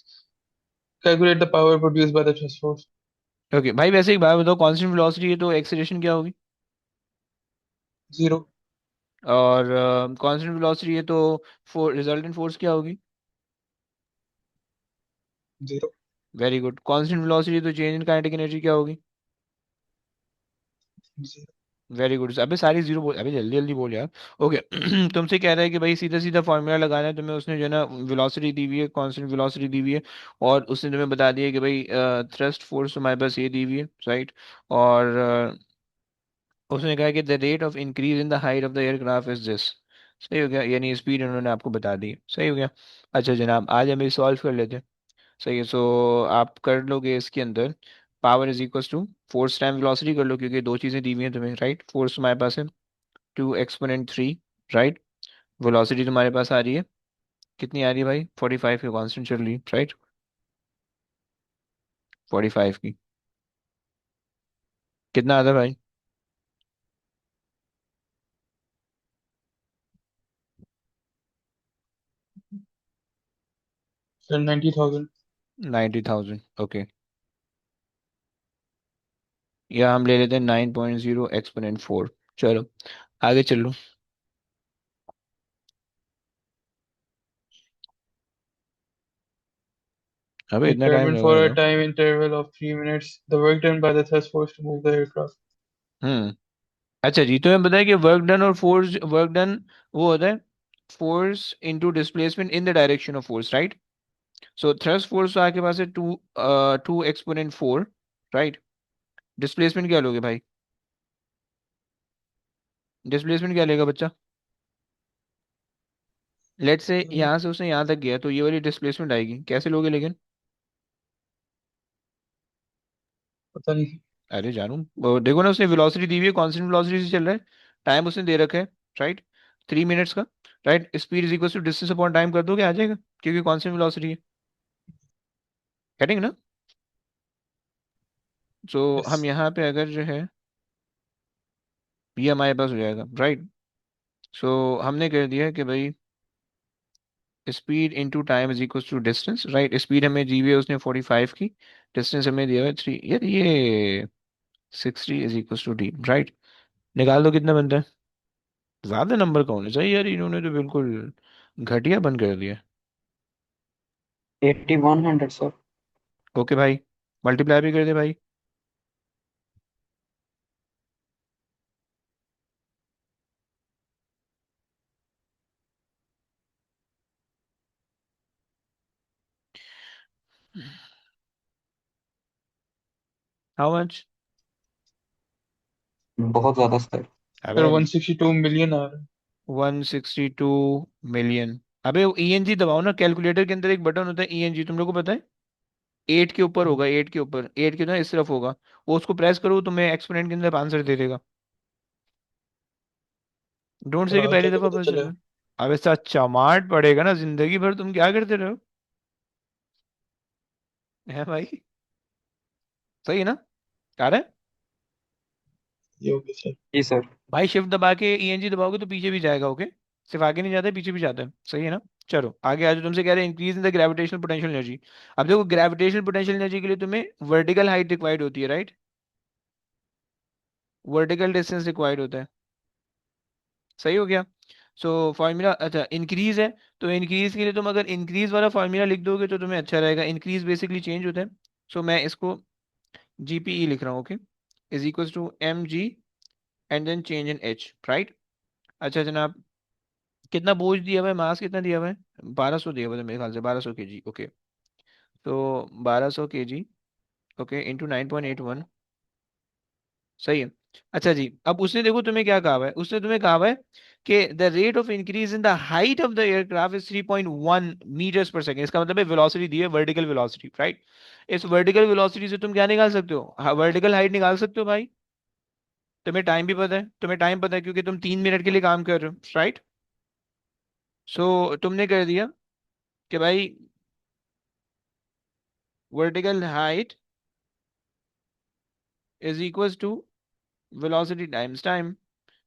Calculate the power produced by the thrust force. Okay भाई, वैसे एक बात बताओ, constant velocity है तो acceleration क्या होगी? 0. और कांस्टेंट वेलोसिटी है तो रिजल्टेंट फोर्स क्या होगी? 0. Very good. कांस्टेंट वेलोसिटी तो चेंज इन काइनेटिक एनर्जी क्या होगी? 0. Very good. अबे सारी जीरो बोल, अबे जल्दी जल्दी बोल यार। ओके तुमसे कह रहा है कि भाई सीधा सीधा फॉर्मूला लगाना है तुम्हें, उसने जो है ना वेलोसिटी दी हुई है, कांस्टेंट वेलोसिटी दी हुई है, और उसने तुम्हें बता दिया कि भाई थ्रस्ट फोर्स तुम्हारे पास ये दी हुई है, राइट। और उसने कहा कि the rate of increase in the height of the aircraft is this. सही हो गया, यानी स्पीड उन्होंने आपको बता दी, सही हो गया। अच्छा जनाब, आज हम इसे सॉल्व कर लेते हैं। सही है, सो आप कर लोगे इसके अंदर, power is equal to force time velocity कर लो, क्योंकि दो चीज़ें दी हुई हैं तुम्हें, राइट। फोर्स तुम्हारे पास है 2 एक्सपोनेंट 3, राइट। वेलोसिटी तुम्हारे पास आ रही है, कितनी आ रही है भाई? 45 की कांस्टेंट चल रही है, राइट। 45 की कितना आता है भाई? So 90,000. 90,000, ओके। या हम ले लेते हैं 9.0 एक्सपोनेंट 4। चलो आगे चलो। अबे इतना टाइम Determined लगा for a था। time interval of 3 minutes. The work done by the thrust force to move the aircraft. हम्म। अच्छा जी, तो मैं बताया कि वर्क डन और फोर्स, वर्क डन वो होता है force into displacement in the direction of force, right. So thrust force तो आपके पास है 2 एक्सपोनेंट 4, राइट। डिस्प्लेसमेंट क्या लोगे भाई? डिस्प्लेसमेंट क्या लेगा बच्चा? लेट से यहाँ से उसने यहाँ तक गया तो ये वाली डिस्प्लेसमेंट आएगी, कैसे लोगे लेकिन? पता नहीं। अरे जानू, वो देखो ना, उसने वेलोसिटी दी हुई है, कांस्टेंट वेलोसिटी से चल रहा है, टाइम उसने दे रखा है, राइट, 3 मिनट्स का, right. Speed is equal to distance upon time कर दोगे, आ जाएगा, क्योंकि कांस्टेंट वेलोसिटी है, करेंगे ना। सो हम Yes. यहाँ पे अगर जो है, ये हमारे पास हो जाएगा, राइट। सो हमने कर दिया कि भाई speed into time is equal to distance, right. Speed हमें दी हुई है उसने 45 की, डिस्टेंस हमें दिया हुआ है 3, यार ये 60 is equal to D, right. निकाल दो कितना बनता है। ज्यादा नंबर का होना चाहिए यार, इन्होंने तो बिल्कुल घटिया बंद कर दिया। 8100 sir. ओके भाई, मल्टीप्लाई भी कर दे भाई। How much? बहुत ज्यादा सर. Sir अबे 162 million आ रहा है. 162 मिलियन। अबे ईएनजी दबाओ ना, कैलकुलेटर के अंदर एक बटन होता है ईएनजी, तुम लोग को पता है? 8 के ऊपर होगा, 8 के ऊपर, 8 के ना इस तरफ होगा, वो उसको प्रेस करो तो मैं एक्सपोनेंट के अंदर आंसर दे देगा। डोंट सर से कि आज पहली जाके दफा पता पता चला. चला। अब ऐसा चमाट पड़ेगा ना जिंदगी भर, तुम क्या करते रहो, है भाई? सही है ना? आ रहा है? ये हो गया सर. जी सर. भाई शिफ्ट दबा के ईएनजी दबाओगे तो पीछे भी जाएगा, ओके। सिर्फ आगे नहीं जाता है, पीछे भी जाता है, सही है ना? चलो आगे आज तुमसे कह रहे हैं increase in the gravitational potential energy. अब देखो ग्रेविटेशनल पोटेंशियल एनर्जी के लिए तुम्हें वर्टिकल हाइट रिक्वायर्ड होती है, राइट? वर्टिकल डिस्टेंस रिक्वायर्ड होता है। सही हो गया। सो फॉर्मूला अच्छा इंक्रीज है, तो इंक्रीज के लिए तुम अगर इंक्रीज वाला फॉर्मूला लिख दोगे तो तुम्हें अच्छा रहेगा। इंक्रीज बेसिकली चेंज होता है। सो मैं इसको जीपीई लिख रहा हूँ, okay, is equal to M G and then change in H, right? अच्छा जनाब, कितना बोझ दिया हुआ है, मास कितना दिया हुआ है? 1200 दिया हुआ है मेरे ख्याल से, 1200 केजी, ओके। तो 1200 केजी, ओके, इंटू 9.81, सही है। अच्छा जी, अब उसने देखो तुम्हें क्या कहा हुआ है, उसने तुम्हें कहा हुआ है कि the rate of increase in the height of the aircraft is 3.1 metres per second. इसका मतलब है वेलोसिटी दी है, वर्टिकल वेलोसिटी, राइट? इस वर्टिकल वेलोसिटी से तुम क्या निकाल सकते हो? वर्टिकल हाइट निकाल सकते हो भाई। तुम्हें टाइम भी पता है, तुम्हें टाइम पता है क्योंकि तुम 3 मिनट के लिए काम कर रहे हो, राइट? सो तुमने कर दिया कि भाई vertical height is equal to velocity times time,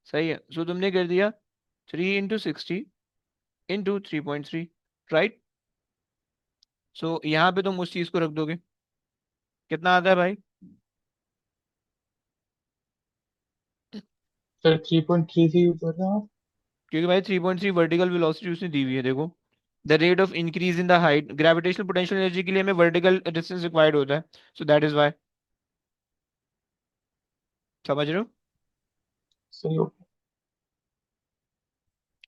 सही है। सो तुमने कर दिया 3 इंटू 60 इंटू 3.3, राइट? सो यहाँ पे तुम उस चीज को रख दोगे, कितना आता है भाई? सर 3.3 से यूज कर रहे हैं आप? क्योंकि भाई 3.3 वर्टिकल वेलोसिटी उसने दी हुई है, देखो। The rate of increase in the height, gravitational potential energy के लिए हमें वर्टिकल डिस्टेंस रिक्वायर्ड होता है, सो दैट इज वाई। समझ रहे हो? सही हो।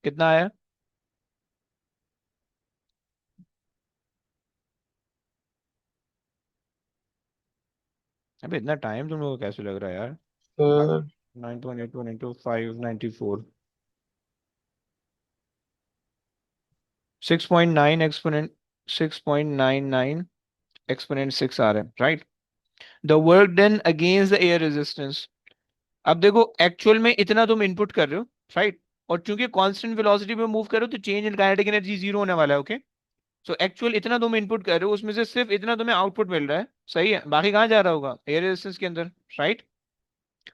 कितना आया? अबे इतना टाइम तुम लोगों को कैसे लग रहा है यार? सर 9.81 इंटू 594, 6.9 एक्सपोनेंट, 6.99 एक्सपोनेंट 6 आ रहा है, right? The work done against the air resistance. अब देखो एक्चुअल में इतना तुम इनपुट कर रहे हो, राइट? और चूंकि कांस्टेंट वेलोसिटी पे मूव कर रहे हो तो change in kinetic energy zero होने वाला है, ओके? सो एक्चुअल इतना तुम इनपुट कर रहे हो, उसमें से सिर्फ इतना तुम्हें आउटपुट मिल रहा है, सही है? बाकी कहाँ जा रहा होगा? एयर रेजिस्टेंस के अंदर, राइट?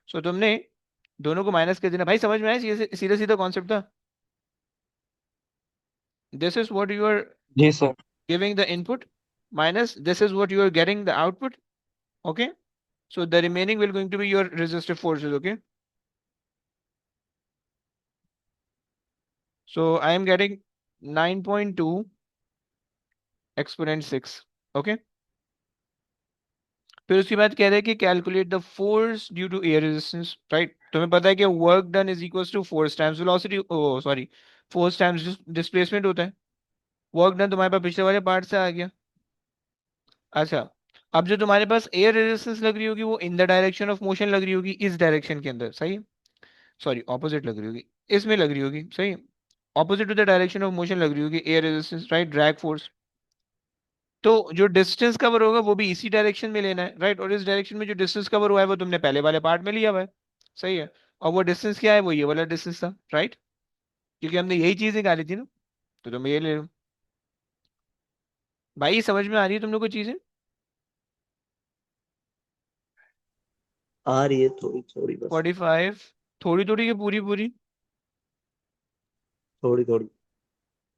सो तुमने दोनों को माइनस कर देना। भाई समझ में आया? सीधा सीधा कॉन्सेप्ट था। This is what you are जी sir. Giving the input minus this is what you are getting the output, okay? So the remaining will going to be your resistive forces, okay? So I am getting 9.2 exponent 6, okay? फिर उसके बाद कह रहे हैं कि calculate the force due to air resistance, right? तुम्हें पता है कि work done is equal to force times velocity, oh sorry, force times displacement होता है। वर्क डन तुम्हारे पास पिछले वाले पार्ट से आ गया। अच्छा, अब जो तुम्हारे पास एयर रेजिस्टेंस लग रही होगी वो in the direction of motion लग रही होगी, इस डायरेक्शन के अंदर, सही? सॉरी ऑपोजिट लग रही होगी, इसमें लग रही होगी, सही? Opposite to the direction of motion लग रही होगी air resistance, right? Drag force. तो जो डिस्टेंस कवर होगा वो भी इसी डायरेक्शन में लेना है, राइट? और इस डायरेक्शन में जो डिस्टेंस कवर हुआ है वो तुमने पहले वाले पार्ट में लिया हुआ है, सही है? और वो डिस्टेंस क्या है? वो ये वाला डिस्टेंस था, राइट? क्योंकि हमने यही चीज निकाली थी ना, तो तुम ये ले लो। भाई समझ में आ रही है तुम लोग को चीजें? आ रही है थोड़ी थोड़ी बस। 45, थोड़ी थोड़ी की पूरी पूरी? थोड़ी थोड़ी।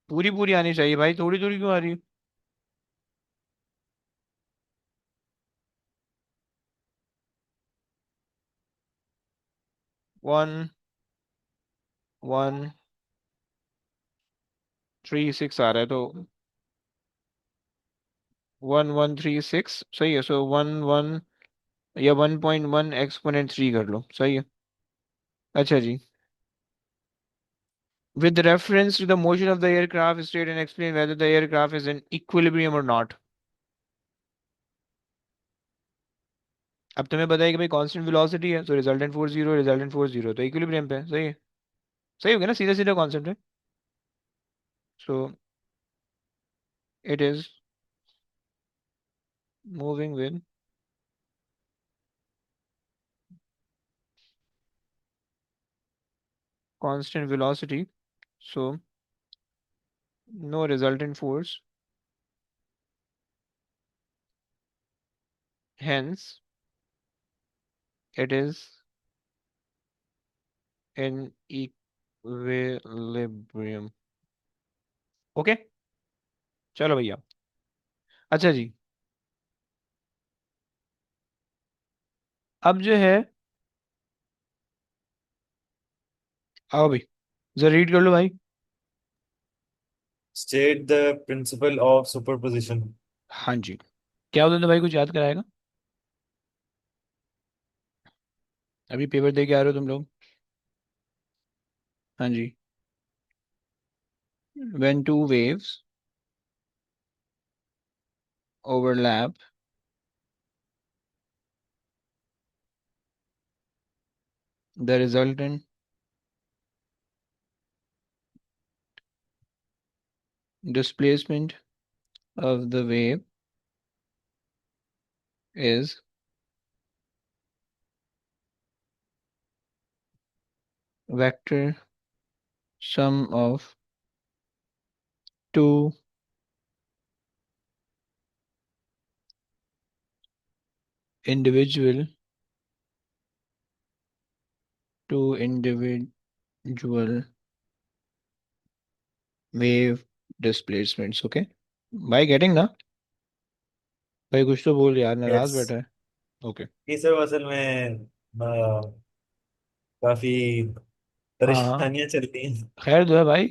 पूरी पूरी आनी चाहिए भाई, थोड़ी थोड़ी क्यों आ रही है? 1136 आ रहा है, तो 1136 सही है। सो 11 या 1.1 एक्सपोनेंट 3 कर लो, सही है। अच्छा जी, with reference to the motion of the aircraft, state and explain whether the aircraft is in equilibrium or not. अब तुम्हें पता है कि भाई कांस्टेंट वेलोसिटी है, तो resultant force zero, resultant force zero, तो इक्विलिब्रियम पे है, सही है? सही हो गया ना? सीधा सीधा कॉन्सेप्ट है। So it is moving with constant velocity, so no resultant force, hence it is in equilibrium, okay, चलो भैया। अच्छा जी, अब जो है, आओ भाई, जरा रीड कर लो भाई। State the principle of superposition. हाँ जी, क्या होता था भाई, कुछ याद कराएगा? अभी पेपर दे के आ रहे हो तुम लोग? हाँ जी। when two waves overlap, the resultant displacement of the wave is vector sum of two individual individual wave displacements. Okay, by getting ना भाई, कुछ तो बोल यार, नाराज बैठा Yes. है। ओके। ये सब असल में काफी हाँ हाँ, परेशानियां चलती हैं। खैर दो है भाई,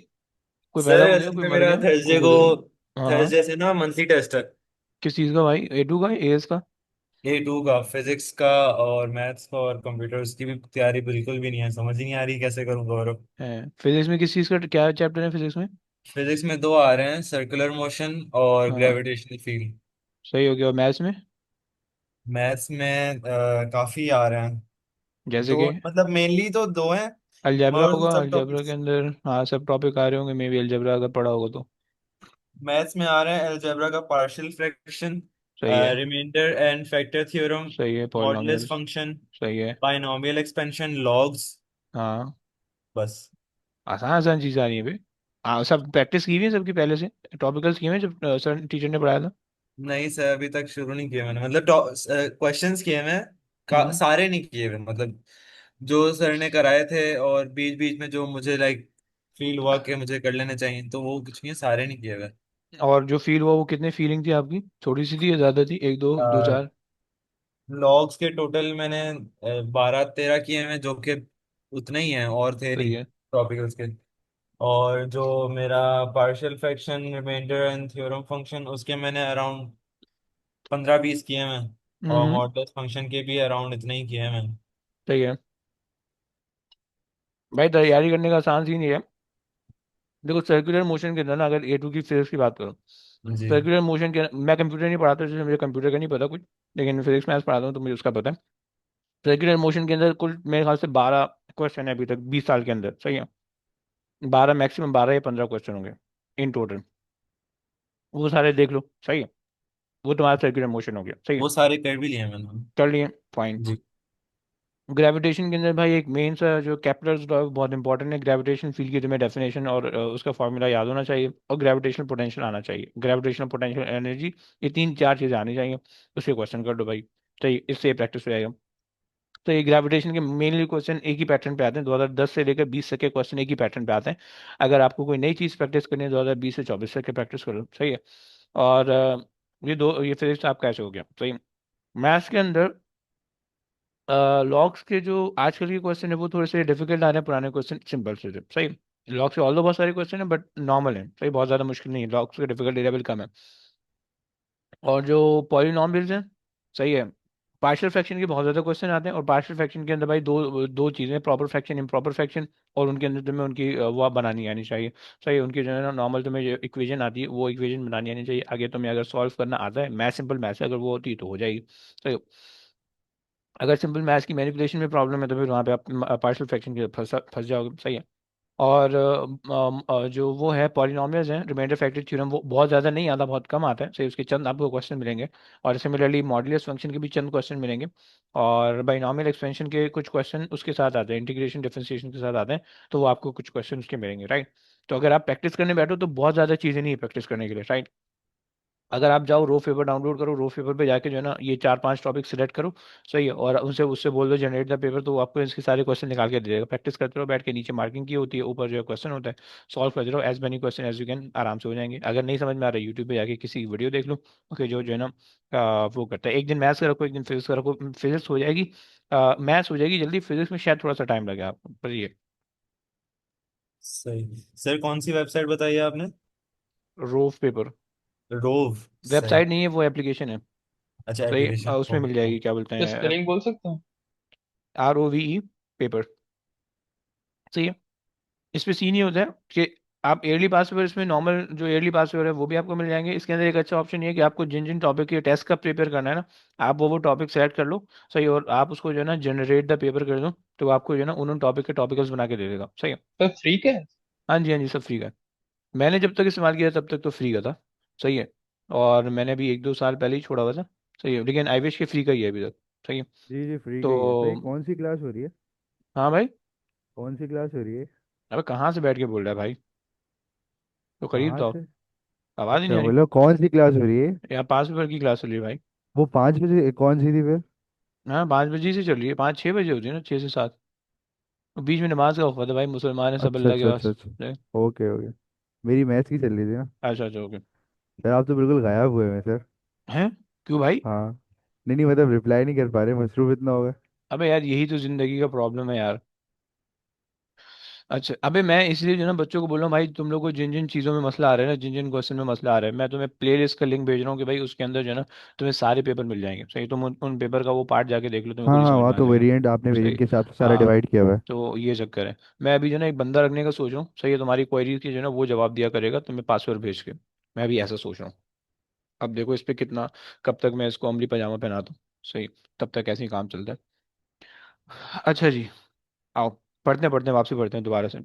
कोई पैदा सर हो गया, असल कोई में मर मेरा गया, कोई थर्सडे को, गुजर गया। हाँ हाँ। थर्सडे से ना मंथली टेस्ट है। किस चीज़ का भाई, A2 का, एएस का? A2 का, फिजिक्स का और मैथ्स का और कंप्यूटर्स की भी तैयारी बिल्कुल भी नहीं है, समझ ही नहीं आ रही कैसे करूँ गौरव। है। फिजिक्स में किस चीज़ का, क्या चैप्टर है फिजिक्स में? फिजिक्स में दो आ रहे हैं, सर्कुलर मोशन और हाँ, ग्रेविटेशनल फील्ड। सही हो गया। और मैथ्स में? मैथ्स में काफी आ रहे हैं। जैसे दो कि मतलब मेनली तो दो हैं, अलजेब्रा मगर होगा, सब अलजेब्रा के टॉपिक्स। अंदर हाँ सब टॉपिक आ रहे होंगे, मे बी अलजेब्रा अगर पढ़ा होगा तो। मैथ्स में आ रहे हैं अलजेब्रा का पार्शियल फ्रैक्शन, सही है। रिमाइंडर एंड फैक्टर थ्योरम, सही है, मॉडुलस पॉलिनॉमियल्स। फंक्शन, सही है। Binomial expansion, logs. हाँ, बस। आसान आसान चीज़ आ रही है भाई। हाँ, सब प्रैक्टिस की हुई है सबकी पहले से, टॉपिकल्स किए हुए हैं जब सर टीचर ने पढ़ाया था। नहीं सर, अभी तक शुरू नहीं किए मैंने, मतलब क्वेश्चंस किए मैं, हम्म। सारे नहीं किए हुए, मतलब जो सर ने कराए थे और बीच बीच में जो मुझे लाइक फील हुआ कि मुझे कर लेने चाहिए, तो वो कुछ नहीं, सारे नहीं किए और जो फील हुआ वो कितने फीलिंग थी आपकी, थोड़ी सी थी या ज़्यादा थी, एक दो, दो हुए। चार? लॉग्स के टोटल मैंने 12-13 किए हैं, जो कि उतने ही हैं और थे सही नहीं है। टॉपिकल्स के। और जो मेरा partial fraction, remainder and theorem function, उसके मैंने अराउंड 15-20 किए हैं। और हम्म। मॉडुलस फंक्शन के भी अराउंड इतने ही किए हैं मैंने। सही है भाई, तैयारी करने का आसान सीन ये है। देखो, सर्कुलर मोशन के अंदर ना, अगर A2 की फिजिक्स की बात करो, जी। सर्कुलर मोशन के, मैं कंप्यूटर नहीं पढ़ाता इसलिए मुझे कंप्यूटर का नहीं पता कुछ, लेकिन फिजिक्स मैथ्स पढ़ाता हूँ तो मुझे उसका पता है। सर्कुलर मोशन के अंदर कुल मेरे ख्याल से 12 क्वेश्चन है अभी तक 20 साल के अंदर, सही है? 12, मैक्सिमम 12 या 15 क्वेश्चन होंगे इन टोटल। वो सारे देख लो, सही है? वो तुम्हारा सर्कुलर मोशन हो गया, सही है? वो सारे कर भी लिए मैंने। कर लिए, फाइन। जी। ग्रेविटेशन के अंदर भाई एक मेन सा जो केपलर्स लॉ बहुत इंपॉर्टेंट है। ग्रेविटेशन फील्ड की तुम्हें डेफिनेशन और उसका फॉर्मूला याद होना चाहिए, और ग्रेविटेशनल पोटेंशियल आना चाहिए, ग्रेविटेशनल पोटेंशियल एनर्जी, ये तीन चार चीज़ें आनी चाहिए। उसके क्वेश्चन कर दो भाई, सही, इससे प्रैक्टिस हो जाएगा। तो ये ग्रेविटेशन के मेनली क्वेश्चन एक ही पैटर्न पे आते हैं, 2010 से लेकर 20 तक के क्वेश्चन एक ही पैटर्न पे आते हैं। अगर आपको कोई नई चीज़ प्रैक्टिस करनी है, 2020 से 24 तक के प्रैक्टिस करो, सही है? और ये फिजिक्स आपका ऐसे हो गया, सही। मैथ्स के अंदर लॉग्स के जो आजकल के क्वेश्चन है वो थोड़े से डिफिकल्ट आ रहे हैं, पुराने क्वेश्चन सिंपल से थे, सही। लॉग्स के ऑल दो बहुत सारे क्वेश्चन है बट नॉर्मल है, सही, बहुत ज़्यादा मुश्किल नहीं है, लॉग्स का डिफिकल्टी लेवल कम है। और जो पॉलिनॉमियल्स हैं, सही है, पार्शियल फ्रैक्शन के बहुत ज़्यादा क्वेश्चन आते हैं। और पार्शियल फ्रैक्शन के अंदर भाई दो दो चीज़ें, प्रॉपर फ्रैक्शन, इम्प्रॉपर फ्रैक्शन, और उनके अंदर तुम्हें उनकी वो आप बनानी आनी चाहिए, सही है? उनकी जो है ना नॉर्मल तुम्हें जो इक्वेशन आती है वो इक्वेशन बनानी आनी चाहिए। आगे तुम्हें अगर सॉल्व करना आता है, मैथ सिंपल मैथ है, अगर वो होती है तो हो जाएगी, सही। अगर सिंपल मैथ्स की मैनिपुलेशन में प्रॉब्लम है तो फिर वहाँ पे आप पार्शियल फ्रैक्शन के फंस फंस जाओगे, सही है? और जो वो है पॉलिनॉमियल्स हैं, रिमाइंडर फैक्टर थ्योरम, वो बहुत ज़्यादा नहीं आता, बहुत कम आता है, सही, उसके चंद आपको क्वेश्चन मिलेंगे। और सिमिलरली मॉडुलस फंक्शन के भी चंद क्वेश्चन मिलेंगे। और बाइनॉमियल एक्सपेंशन के कुछ क्वेश्चन उसके साथ आते हैं, इंटीग्रेशन डिफरेंशिएशन के साथ आते हैं, तो वो आपको कुछ क्वेश्चन उसके मिलेंगे, राइट? तो अगर आप प्रैक्टिस करने बैठो तो बहुत ज़्यादा चीज़ें नहीं है प्रैक्टिस करने के लिए, राइट? अगर आप जाओ रो पेपर डाउनलोड करो, रो पेपर पे जाके जो है ना ये 4-5 टॉपिक सिलेक्ट करो, सही है, और उनसे उससे बोल दो जनरेट द पेपर, तो वो आपको इसके सारे क्वेश्चन निकाल के दे देगा। प्रैक्टिस करते रहो बैठ के, नीचे मार्किंग की होती है, ऊपर जो है क्वेश्चन होता है, सॉल्व करते रहो as many question as you can, आराम से हो जाएंगे। अगर नहीं समझ में आ रहा है यूट्यूब पे जाके किसी की वीडियो देख लो, ओके, जो जो है ना वो करता है। एक दिन मैथ्स का रखो, एक दिन फिजिक्स का रखो, फिजिक्स हो जाएगी, मैथ्स हो जाएगी जल्दी, फिजिक्स में शायद थोड़ा सा टाइम लगे आपको, पर ये सही। सर कौन सी वेबसाइट बताई है आपने? रोफ पेपर, रोव। सही। वेबसाइट नहीं है वो एप्लीकेशन है, अच्छा, सही, एप्लीकेशन। उसमें मिल जाएगी, क्या बोलते क्या हैं, स्पेलिंग बोल सकते हैं? ROVE पेपर, सही है। इसमें सीन ये होता है कि आप एयरली पास पेपर, इसमें नॉर्मल जो एयरली पास पेपर है वो भी आपको मिल जाएंगे। इसके अंदर एक अच्छा ऑप्शन ये है कि आपको जिन जिन टॉपिक के टेस्ट का प्रिपेयर करना है ना, आप वो टॉपिक सेलेक्ट कर लो, सही, और आप उसको जो है ना जनरेट द पेपर कर दो, तो वो आपको जो है ना उन टॉपिक के टॉपिकल्स बना के दे देगा, सही है। सर फ्री क्या है? हाँ जी, हाँ जी, सब फ्री का है। मैंने जब तक इस्तेमाल किया तब तक तो फ्री का था, सही है, और मैंने अभी 1-2 साल पहले ही छोड़ा हुआ था, सही है, लेकिन आई विश के फ्री का ही है अभी तक, सही है। जी जी, फ्री का ही है। तो ये तो कौन सी क्लास हो रही है? हाँ भाई, कौन सी क्लास हो रही है? अबे कहाँ से बैठ के बोल रहा है भाई, तो करीब कहाँ तो आओ, से? आवाज़ ही नहीं अच्छा, आ रही। बोलो कौन सी क्लास हो रही है? यहाँ पास पेपर की क्लास चल रही है भाई। वो 5 बजे कौन सी थी फिर? हाँ, 5 बजे से चल रही है, 5-6 बजे होती है ना, 6 से 7, बीच में नमाज का वक्त है भाई, मुसलमान है सब अच्छा अल्लाह के अच्छा अच्छा पास। अच्छा। Okay okay. मेरी मैथ्स की चल रही थी ना। अच्छा अच्छा, ओके। सर आप तो बिल्कुल गायब हुए हैं सर। हैं? क्यों भाई? हाँ। नहीं नहीं, मतलब रिप्लाई नहीं कर पा रहे, मसरूफ इतना होगा। अबे यार यही तो जिंदगी का प्रॉब्लम है यार। अच्छा, अबे मैं इसलिए जो है ना बच्चों को बोल रहा हूँ भाई, तुम लोग को जिन जिन चीज़ों में मसला आ रहा है ना, जिन जिन क्वेश्चन में मसला आ रहा है, मैं तुम्हें प्ले लिस्ट का लिंक भेज रहा हूँ कि भाई उसके अंदर जो है ना तुम्हें सारे पेपर मिल जाएंगे, सही, तुम उन पेपर का वो पार्ट जाके देख लो, तुम्हें हाँ खुद ही हाँ, समझ वहाँ में आ तो जाएगा, वेरिएंट, आपने वेरिएंट सही। के हिसाब से सारा हाँ, डिवाइड किया हुआ है। तो ये चक्कर है। मैं अभी जो है ना एक बंदा रखने का सोच रहा हूँ, सही है, तुम्हारी क्वेरीज की जो है ना वो जवाब दिया करेगा तुम्हें पासवर्ड भेज के, मैं अभी ऐसा सोच रहा हूँ। अब देखो इस पे कितना, कब तक मैं इसको अमली पजामा पहनाता हूँ, सही, तब तक ऐसे ही काम चलता है। अच्छा जी, आओ, पढ़ते हैं वापसी पढ़ते हैं दोबारा से।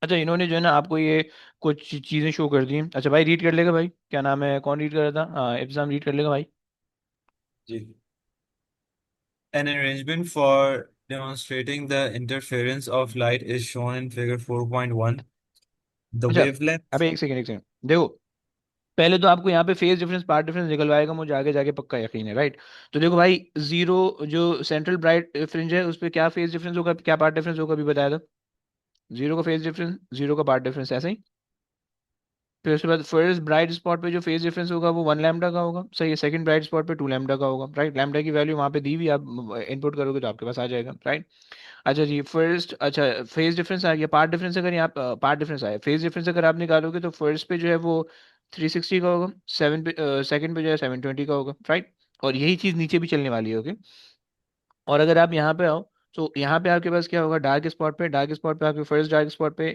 अच्छा, इन्होंने जो है ना आपको ये कुछ चीज़ें शो कर दी हैं। अच्छा भाई, रीड कर लेगा भाई, क्या नाम है, कौन रीड कर रहा था, हाँ एग्जाम, रीड कर लेगा भाई। जी। An arrangement for demonstrating the interference of light is shown in figure 4.1. The अच्छा, wavelength. अबे एक सेकंड देखो, पहले तो आपको यहाँ पे फेज डिफरेंस पार्ट डिफरेंस निकलवाएगा, मुझे आगे जाके पक्का यकीन है, राइट। तो देखो भाई, जीरो जो सेंट्रल ब्राइट फ्रिंज है उस पर क्या फेज डिफरेंस होगा, क्या पार्ट डिफरेंस होगा, अभी बताया था। जीरो का फेज डिफरेंस, जीरो का पार्ट डिफरेंस, ऐसे ही। फिर उसके बाद फर्स्ट ब्राइट स्पॉट पे जो फेज डिफरेंस होगा वो 1 लैम्डा का होगा, सही है। सेकंड ब्राइट स्पॉट पे 2 लैम्डा का होगा, राइट। लैम्डा की वैल्यू वहाँ पे दी हुई है, आप इनपुट करोगे तो आपके पास आ जाएगा, राइट। अच्छा जी, फर्स्ट, अच्छा फेज डिफरेंस आ गया, पार्ट डिफरेंस अगर यहाँ पार्ट डिफरेंस आया, फेज डिफरेंस अगर आप निकालोगे तो फर्स्ट पे जो है वो 360 का होगा, सेवन पे सेकंड पे जो है 720 का होगा, राइट। और यही चीज़ नीचे भी चलने वाली है, ओके। और अगर आप यहाँ पे आओ, तो यहाँ पे आपके पास क्या होगा, डार्क स्पॉट पे आपके फर्स्ट डार्क स्पॉट पे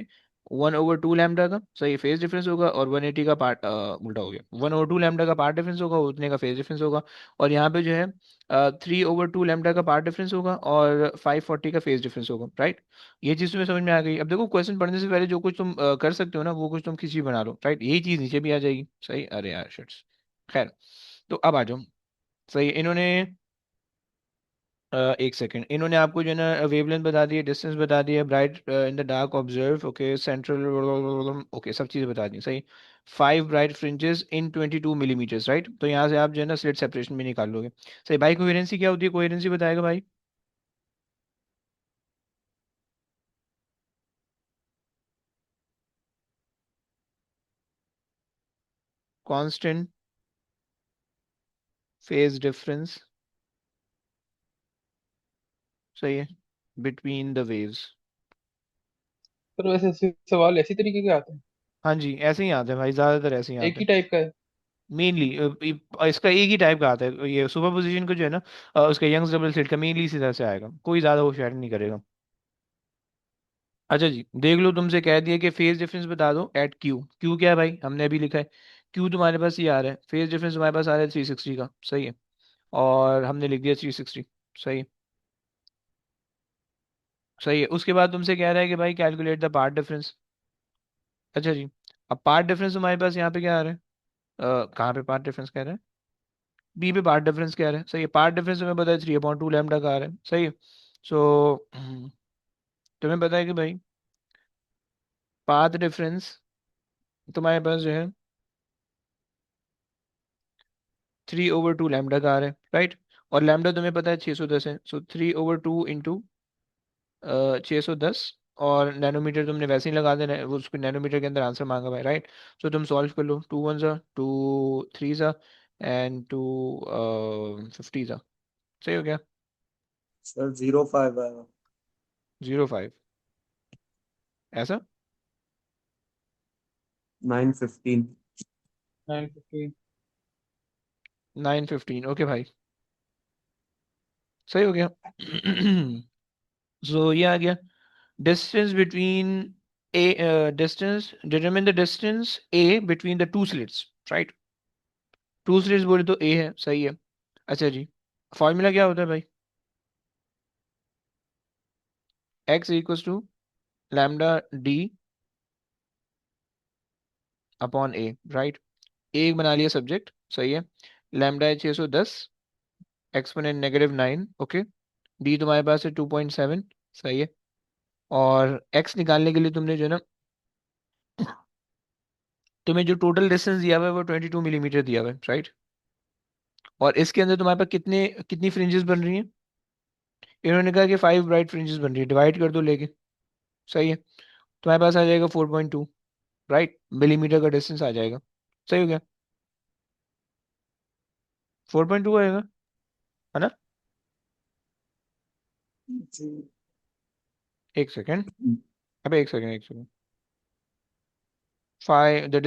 1/2 लैम्डा का, सही, फेज डिफरेंस होगा, और 180 का पार्ट उल्टा हो गया, 1/2 लैम्डा का पार्ट डिफरेंस होगा, उतने का फेज डिफरेंस होगा। और यहाँ पे जो है 3/2 लैम्डा का पार्ट डिफरेंस होगा, और 540 का फेज डिफरेंस होगा, राइट। ये चीज़ तुम्हें समझ में आ गई। अब देखो क्वेश्चन पढ़ने से पहले जो कुछ तुम कर सकते हो ना, वो कुछ तुम खींची बना लो, राइट, यही चीज़ नीचे भी आ जाएगी, सही। अरे यार शिट्स, खैर, तो अब आ जाओ, सही। इन्होंने एक सेकंड, इन्होंने आपको जो है ना वेवलेंथ बता दी है, डिस्टेंस बता दिया है, bright in the dark observe, okay, central, okay, सब चीज़ें बता दी, सही। 5 ब्राइट फ्रिंजेस इन 22 मिलीमीटर्स, राइट। तो यहाँ से आप जो है ना स्लिट सेपरेशन भी निकाल लोगे, सही भाई। कोहेरेंसी क्या होती है, कोहेरेंसी बताएगा भाई। कांस्टेंट फेज डिफरेंस, सही है, बिटवीन द वेव्स। पर वैसे ऐसे सवाल ऐसी तरीके के आते हैं? हाँ जी, ऐसे ही आते हैं भाई, ज़्यादातर ऐसे ही एक आते ही हैं। टाइप का है? मेनली इसका एक ही टाइप का आता है, ये सुपर पोजिशन को जो है ना उसका यंग्स डबल स्लिट का मेनली इसी तरह से आएगा, कोई ज़्यादा होशियारी नहीं करेगा। अच्छा जी, देख लो, तुमसे कह दिया कि फेज डिफरेंस बता दो एट क्यू, क्यू क्या है भाई, हमने अभी लिखा है। क्यू तुम्हारे पास ये आ रहा है, फेज डिफरेंस तुम्हारे पास आ रहा है 360 का, सही है, और हमने लिख दिया 360, सही है, सही है। उसके बाद तुमसे कह रहा है कि भाई कैलकुलेट द पार्ट डिफरेंस। अच्छा जी, अब पार्ट डिफरेंस तुम्हारे पास यहाँ पे क्या आ रहा है, कहाँ पे पार्ट डिफरेंस कह रहा है, बी पे पार्ट डिफरेंस कह रहा है, सही है। पार्ट डिफरेंस तुम्हें पता है 3/2 लैम्डा का आ रहा है, सही है। सो तुम्हें पता है कि भाई पाथ डिफरेंस तुम्हारे पास जो है 3/2 लैम्डा का आ रहा है, राइट। और लैम्डा तुम्हें पता है 610 है, सो 3/2 इंटू 610। और नैनोमीटर तुमने वैसे ही लगा देना है, वो उसको नैनोमीटर के अंदर आंसर मांगा हुआ है, राइट। सो तुम सॉल्व कर लो, 2 1 ज़ा, 2 3 ज़ा, एंड 2 50 ज़ा। सही हो गया। सर 0.5 आएगा। 0.5 ऐसा। 9:15। 9:15। 9:15 ओके भाई, सही हो गया। सो ये आ गया, distance between distance, determine the distance a between the two slits, right। Two slits बोले तो a है, सही है। अच्छा जी, फॉर्मूला क्या होता है भाई? x equals to lambda d upon a, right. एक बना लिया सब्जेक्ट, सही है। लैम्डा है 610, एक्सपोनेंट -9, ओके। d तुम्हारे पास है 2.7, सही है। और x निकालने के लिए तुमने जो है ना, तुम्हें जो टोटल डिस्टेंस दिया हुआ है वो 22 मिलीमीटर दिया हुआ है, राइट। और इसके अंदर तुम्हारे पास कितनी फ्रिंजेस बन रही हैं? इन्होंने कहा कि 5 ब्राइट फ्रिंजेस बन रही है, डिवाइड कर दो लेके, सही है। तुम्हारे पास आ जाएगा 4.2, राइट, मिलीमीटर का डिस्टेंस आ जाएगा। सही हो गया, 4.2 आएगा, है ना। जी। एक सेकेंड, अबे एक second. 5, the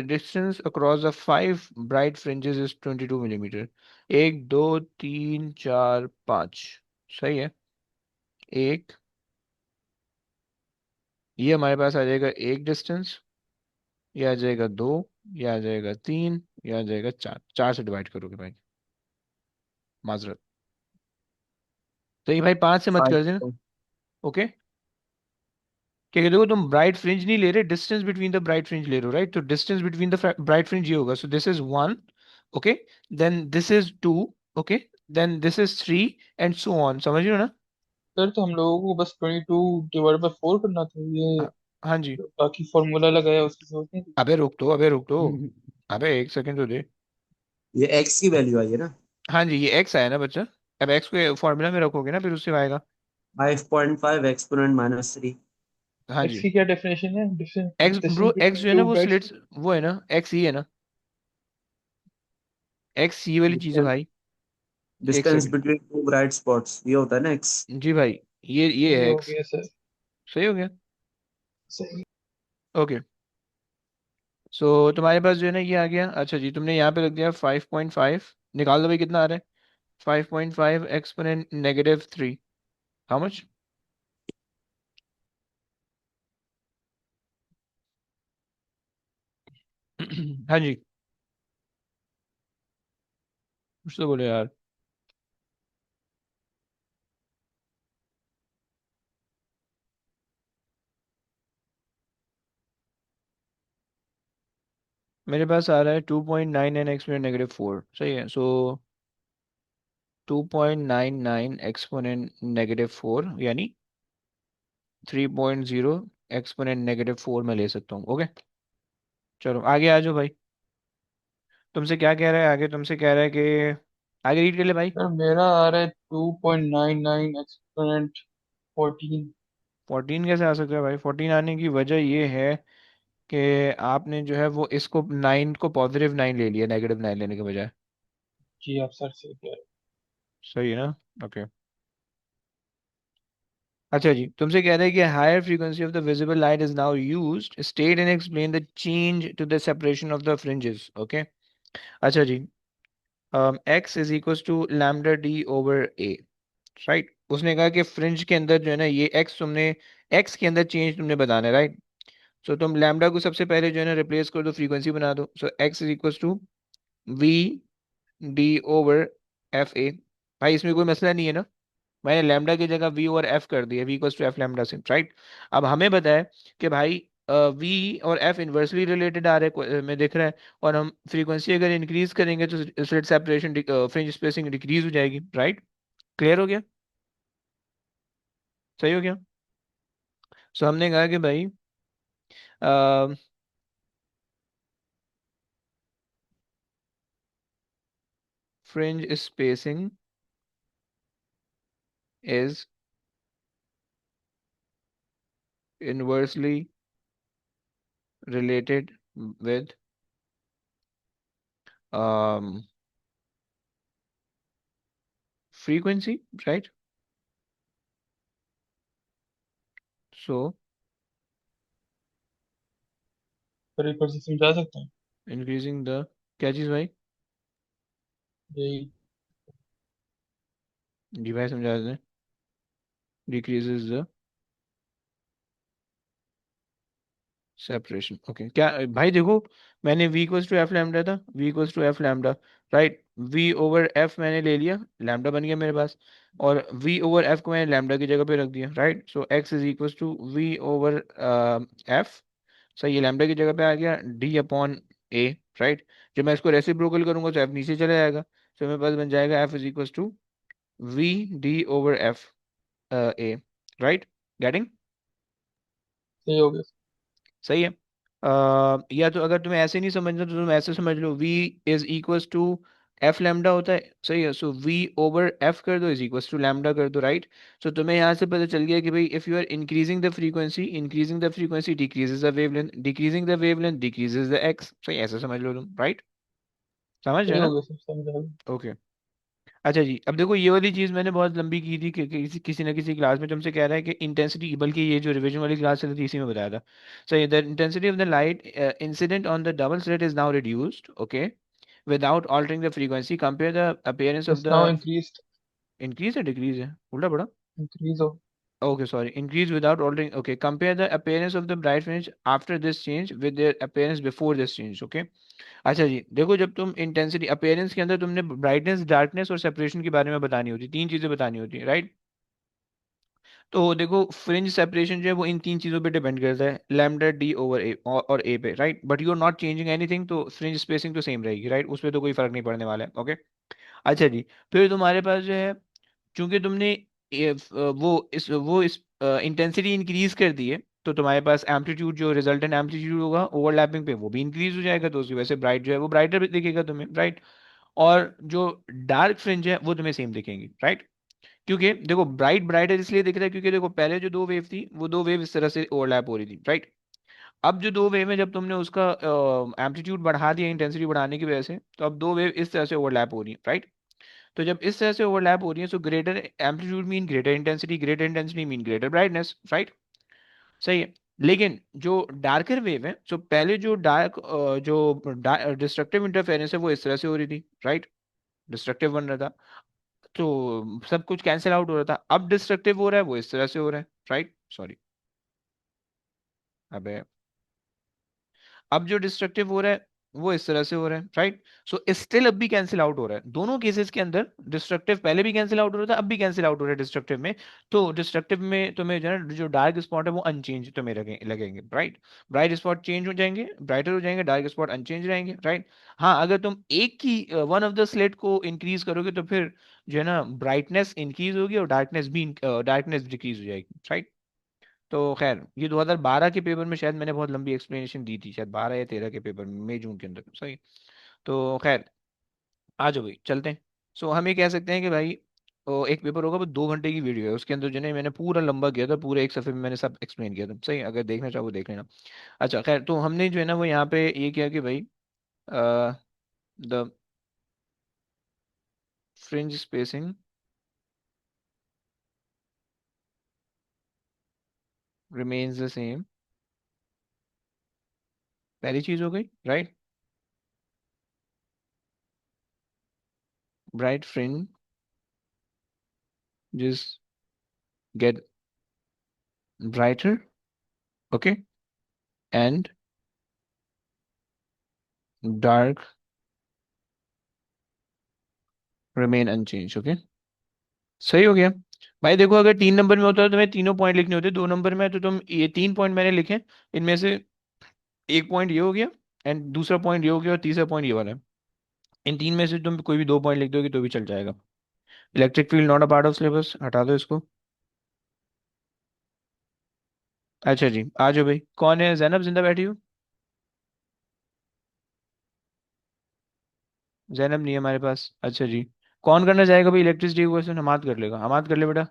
distance across the 5 bright fringes is 22 millimetre. 1 2 3 4 5, सही है। एक, ये हमारे पास आ जाएगा एक डिस्टेंस, ये आ जाएगा 2, ये आ जाएगा 3, ये आ जाएगा 4। 4 से डिवाइड करोगे भाई, माजरत। तो ये भाई 5 से मत कर देना, 5। ओके। क्योंकि देखो तुम ब्राइट फ्रिंज नहीं ले रहे, distance between the bright fringe ले रहे हो, राइट। तो distance between the bright fringe ये होगा, so this is 1, okay, then this is 2, okay, then this is 3, and so on, समझ रहे हो ना। सर तो हम लोगों को बस 22 डिवाइड बाय 4 करना था, ये हाँ जी। बाकी फॉर्मूला लगाया उसकी जरूरत नहीं थी। अबे रुक तो, अबे एक सेकंड तो दे। ये x की वैल्यू आई है ना। हाँ जी, ये एक्स आया ना बच्चा। अब एक्स को फॉर्मूला में रखोगे ना, फिर उससे आएगा। 5.5 एक्सपोनेंट -3। हाँ एक्स जी, की क्या डेफिनेशन है? X distance bro, x between जो है ना टू वो ब्राइट। स्लिट्स, वो है ना, एक्स ही है ना, एक्स सी वाली चीज है डिस्टेंस भाई। एक distance second, between two bright spots ये होता है ना x। जी भाई, ये ये है हो एक्स। गया सर। सही हो गया, सही। ओके। सो तुम्हारे पास जो है ना ये आ गया। अच्छा जी, तुमने यहाँ पे रख दिया 5.5, निकाल दो भाई कितना आ रहा है। 5.5 एक्सपोनेंट -3, हाउ मच? हाँ जी, कुछ तो बोले यार। मेरे पास आ रहा है 2.99 एक्सपोनेंट -4, सही है। सो 2.99 एक्सपोनेंट -4 यानी 3.0 एक्सपोनेंट -4 में ले सकता हूँ, ओके। चलो आगे आ जाओ भाई, तुमसे क्या कह रहा है आगे, तुमसे कह रहा है कि आगे रीड कर ले भाई। सर मेरा आ रहा है 2.99 एक्सपोनेंट 14। 14 कैसे आ सकता है भाई? 14 आने की वजह ये है कि आपने जो है वो इसको 9 को +9 ले लिया, -9 लेने के बजाय। जी आप सर से कह रहे सही है ना, ओके। अच्छा जी, तुमसे कह रहे हैं कि higher frequency of the visible light is now used, state and explain the change to the separation of the fringes, okay. अच्छा जी, X is equal to lambda D over A, right. उसने कहा कि फ्रिंज के अंदर जो है ना ये एक्स, तुमने एक्स के अंदर चेंज तुमने बताना है, राइट। सो तुम लैम्डा को सबसे पहले जो है ना रिप्लेस कर दो, फ्रीक्वेंसी बना दो। So X is equal to V D over F A. भाई इसमें कोई मसला नहीं है ना, मैंने लैम्डा की जगह वी और एफ कर दिया, V equals to F lambda से, राइट। अब हमें बताया कि भाई वी और एफ इन्वर्सली रिलेटेड आ रहे में दिख रहा है, और हम फ्रीक्वेंसी अगर इंक्रीज करेंगे तो slit separation, fringe spacing decrease हो जाएगी, राइट। क्लियर हो गया, सही हो गया। सो हमने कहा कि भाई fringe spacing is inversely related with um, frequency, right? So sir एक बार से समझा सकते हैं increasing the, क्या चीज़ भाई? यही जी भाई समझा दें. Decreases the separation. ओके, क्या भाई देखो, मैंने v equals to F lambda था, v equals to F lambda, right. v over f मैंने ले लिया, लैम्डा बन गया मेरे पास, और v ओवर f को मैंने लैम्डा की जगह पे रख दिया, right. So x is equals to v over f. सही, ये लैम्डा की जगह पे आ गया d अपॉन a, राइट. जब मैं इसको रेसिप्रोकल करूंगा तो f नीचे चला जाएगा, तो मेरे पास बन जाएगा f is equals to v d over f a, right. Getting? सही हो गया सही है. या तो अगर तुम्हें ऐसे नहीं समझना तो तुम ऐसे समझ लो, v is equals to F lambda होता है, सही है. सो v ओवर f कर दो इज इक्वल्स टू लैम्डा कर दो, राइट. सो तुम्हें यहाँ से पता चल गया कि भाई if you are increasing the frequency decreases the wavelength, decreasing the wavelength decreases the x. सही, ऐसे समझ लो तुम, राइट. समझ रहे सही हो हो ना? गया सर समझ आ गया ओके. अच्छा जी, अब देखो ये वाली चीज मैंने बहुत लंबी की थी कि किसी ना किसी क्लास में तुमसे कह रहा है कि इंटेंसिटी, बल्कि ये जो रिवीजन वाली क्लास चल रही थी इसी में बताया था. So the intensity of the light incident on the double slit is now reduced, okay, without altering the frequency. Compare the appearance of it's the, now increased increase है decrease है, उल्टा पड़ा. इंक्रीज हो Okay, sorry, increase without altering. Okay, compare the appearance of the bright fringe after this change with their appearance before this change. Okay. अच्छा जी, देखो जब तुम intensity appearance के अंदर तुमने ब्राइटनेस, डार्कनेस और सेपरेशन के बारे में बतानी होती, तीन चीजें बतानी होती है, राइट. तो देखो फ्रिंज सेपरेशन जो है वो इन तीन चीजों पे डिपेंड करता है, लैम्डा डी ओवर ए और ए पे, right. But you are not changing anything, तो फ्रिंज स्पेसिंग तो सेम रहेगी, राइट. उस पर तो कोई फर्क नहीं पड़ने वाला है. ओके. अच्छा जी, फिर तुम्हारे पास जो है, चूंकि तुमने वो इस इंटेंसिटी इंक्रीज कर दी है, तो तुम्हारे पास एम्पलीट्यूड, जो रिजल्टेंट एम्पलीट्यूड होगा ओवरलैपिंग पे, वो भी इंक्रीज हो जाएगा, तो उसकी वजह से ब्राइट जो है वो ब्राइटर दिखेगा तुम्हें, राइट. और जो डार्क फ्रिंज है वो तुम्हें सेम दिखेंगी, राइट. क्योंकि देखो ब्राइट ब्राइटर इसलिए दिख रहा है क्योंकि देखो पहले जो दो वेव थी वो दो वेव इस तरह से ओवरलैप हो रही थी, राइट. अब जो दो वेव है, जब तुमने उसका एम्पलीट्यूड बढ़ा दिया इंटेंसिटी बढ़ाने की वजह से, तो अब दो वेव इस तरह से ओवरलैप हो रही है, राइट. तो जब इस तरह से ओवरलैप हो रही है, so greater amplitude mean greater intensity mean greater brightness, right. सही है. लेकिन जो डार्कर वेव है, सो पहले जो जो डिस्ट्रक्टिव इंटरफेरेंस है वो इस तरह से हो रही थी, राइट. डिस्ट्रक्टिव बन रहा था, तो सब कुछ कैंसिल आउट हो रहा था. अब डिस्ट्रक्टिव हो रहा है वो इस तरह से हो रहा है, राइट. सॉरी, अबे, अब जो डिस्ट्रक्टिव हो रहा है वो इस तरह से हो रहा है, राइट. सो स्टिल अब भी कैंसिल आउट हो रहा है दोनों केसेस के अंदर. डिस्ट्रक्टिव पहले भी कैंसिल आउट हो रहा था, अब भी कैंसिल आउट हो रहा है डिस्ट्रक्टिव में. तो डिस्ट्रक्टिव में तुम्हें जो है ना, जो डार्क स्पॉट है वो अनचेंज तुम्हें लगेंगे, राइट. ब्राइट स्पॉट चेंज हो जाएंगे, ब्राइटर हो जाएंगे, डार्क स्पॉट अनचेंज रहेंगे, राइट. हाँ, अगर तुम एक की वन ऑफ द स्लेट को इंक्रीज करोगे तो फिर जो है ना ब्राइटनेस इंक्रीज होगी और डार्कनेस डिक्रीज हो जाएगी, राइट. तो खैर ये 2012 के पेपर में शायद मैंने बहुत लंबी एक्सप्लेनेशन दी थी, शायद 12 या 13 के पेपर में, मई जून के अंदर, सही. तो खैर आ जाओ भाई, चलते हैं. सो हम ये कह सकते हैं कि भाई एक पेपर होगा वो 2 घंटे की वीडियो है, उसके अंदर जो है मैंने पूरा लंबा किया था, पूरे एक सफे में मैंने सब एक्सप्लेन किया था, सही. अगर देखना चाहो वो देख लेना. अच्छा खैर, तो हमने जो है ना वो यहाँ पे ये किया कि भाई the fringe spacing remains the same, पहली चीज हो गई, right. Bright fringe just get brighter, okay, and dark remain unchanged, okay. सही हो गया. भाई देखो अगर 3 नंबर में होता है तो तुम्हें तीनों पॉइंट लिखने होते, 2 नंबर में है तो तुम ये 3 पॉइंट मैंने लिखे, इनमें से एक पॉइंट ये हो गया, एंड दूसरा पॉइंट ये हो गया, और तीसरा पॉइंट ये वाला है. इन तीन में से तुम कोई भी 2 पॉइंट लिख दोगे तो भी चल जाएगा. Electric field not a part of syllabus, हटा दो इसको. अच्छा जी, आ जाओ भाई, कौन है? जैनब जिंदा बैठी हो? जैनब नहीं है हमारे पास। अच्छा जी, कौन करना चाहेगा भाई इलेक्ट्रिसिटी क्वेश्चन? हमाद कर लेगा, हमाद कर ले बेटा।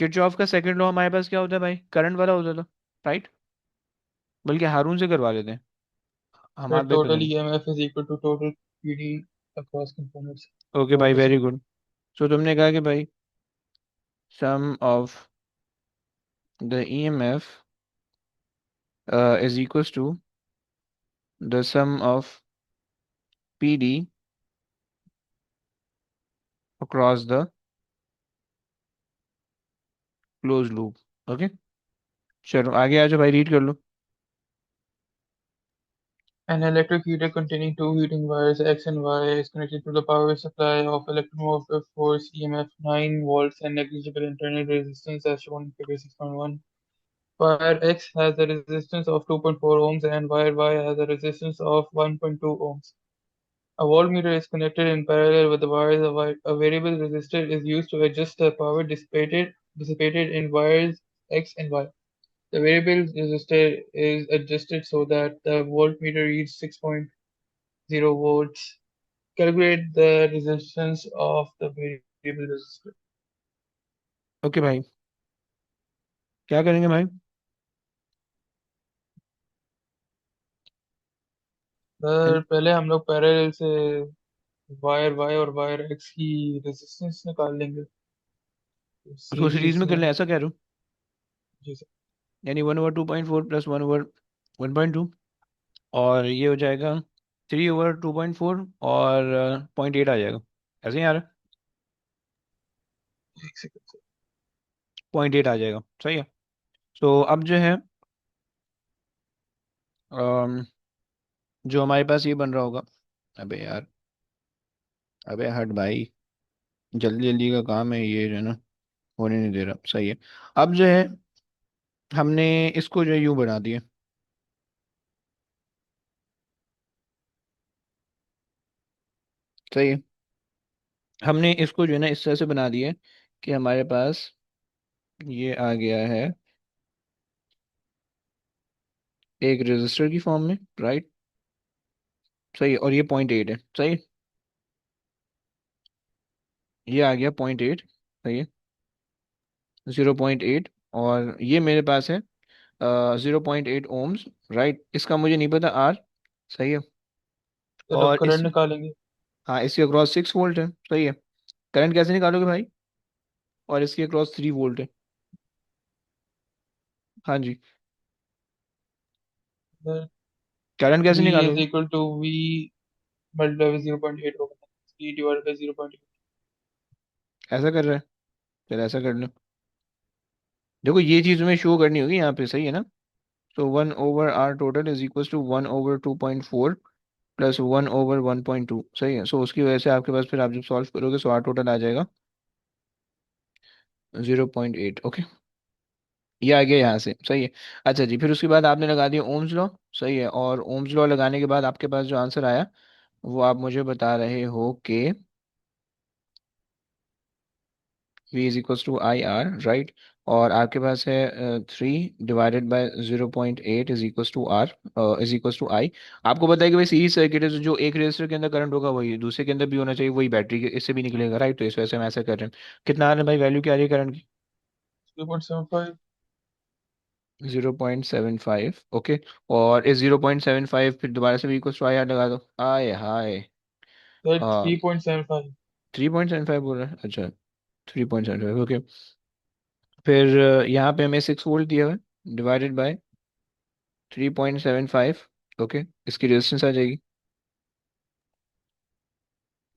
किरचॉफ का सेकंड लॉ हमारे पास क्या होता है भाई? करंट वाला होता था, राइट? बल्कि हारून से करवा लेते हैं, हमाद भाई पता total नहीं। EMF is equal to total PD across components. Okay वो भाई, तो वेरी सही। गुड। सो तुमने कहा कि भाई sum of the EMF is equals to the sum of PD across the close loop. Okay, चलो आगे आ जाओ भाई, रीड कर लो। An electric heater containing two heating wires X and Y is connected to the power supply of electromotive force EMF 9 volts and negligible internal resistance as shown in figure 6.1. Wire X has a resistance of 2.4 ohms and wire Y has a resistance of 1.2 ohms. A voltmeter is connected in parallel with the wires. A variable resistor is used to adjust the power dissipated in wires X and Y. The variable resistor is adjusted so that the voltmeter reads 6.0 volts. Calculate the resistance of the variable resistor. Okay भाई, क्या करेंगे भाई? Sir पहले हम लोग parallel से wire Y और wire x की रेजिस्टेंस निकाल लेंगे। उसको सीरीज सीरीज में कर में। लें, ऐसा कह रहे हो? जी सर। यानी 1/2.4 प्लस 1/1.2, और ये हो जाएगा 3/2.4 और 0.8 आ जाएगा। ऐसे ही आ रहा है, एक सेकंड सर। 0.8 आ जाएगा, सही है। तो अब जो है अम, जो हमारे पास ये बन रहा होगा, अबे यार, अबे हट भाई, जल्दी जल्दी का काम है ये जो है ना, होने नहीं दे रहा। सही है। अब जो है हमने इसको जो है यूं बना दिया, सही है। हमने इसको जो है ना इस तरह से बना दिया है कि हमारे पास ये आ गया है एक रेजिस्टर की फॉर्म में, राइट? सही है, और ये 0.8 है, सही। ये आ गया 0.8, सही है, 0.8। और ये मेरे पास है 0.8 ओम्स, राइट? इसका मुझे नहीं पता आर, सही है। सर अब और करंट इस, निकालेंगे। हाँ, इसके अक्रॉस 6 वोल्ट है, सही है। करंट कैसे निकालोगे भाई? और इसके अक्रॉस 3 वोल्ट है। हाँ जी, सर करंट कैसे V इज निकालोगे? Equal to V multiply by 0.8 होगा। V divided by 0.8। ऐसा कर रहे हैं, फिर ऐसा कर लो। देखो ये चीज़ तुम्हें शो करनी होगी यहाँ पे, सही है ना? तो 1/r total is equal to 1/2.4 plus 1/1.2, सही है। सो उसकी वजह से आपके पास फिर आप जब सॉल्व करोगे तो आर टोटल आ जाएगा 0.8। ओके, ये आ गया यहाँ से, सही है। अच्छा जी, फिर उसके बाद आपने लगा दिया ओम्स लॉ, सही है। और ओम्स लॉ लगाने के बाद आपके पास जो आंसर आया वो आप मुझे बता रहे हो कि V is equal to I R, right? और आपके पास है 3/0.8 is equal to R, is equal to I. आपको पता है कि भाई सीरीज सर्किट है, तो जो एक रेजिस्टर के अंदर करंट होगा वही दूसरे के अंदर भी होना चाहिए, वही बैटरी के इससे भी निकलेगा, राइट? तो इस वजह से हम ऐसा कर रहे हैं। कितना आ रहा है भाई, वैल्यू क्या आ रही है करंट की? 0.75। 0.75, ओके। और इस 0.75 फिर दोबारा से भी इक्वल टू आई आर लगा दो, आए हाय। सर 3.75। 3.75 बोल रहा है, अच्छा, 3.75, ओके। फिर यहाँ पे हमें 6 वोल्ट दिया हुआ है, डिवाइडेड बाय 3.75, ओके, इसकी रेजिस्टेंस आ जाएगी।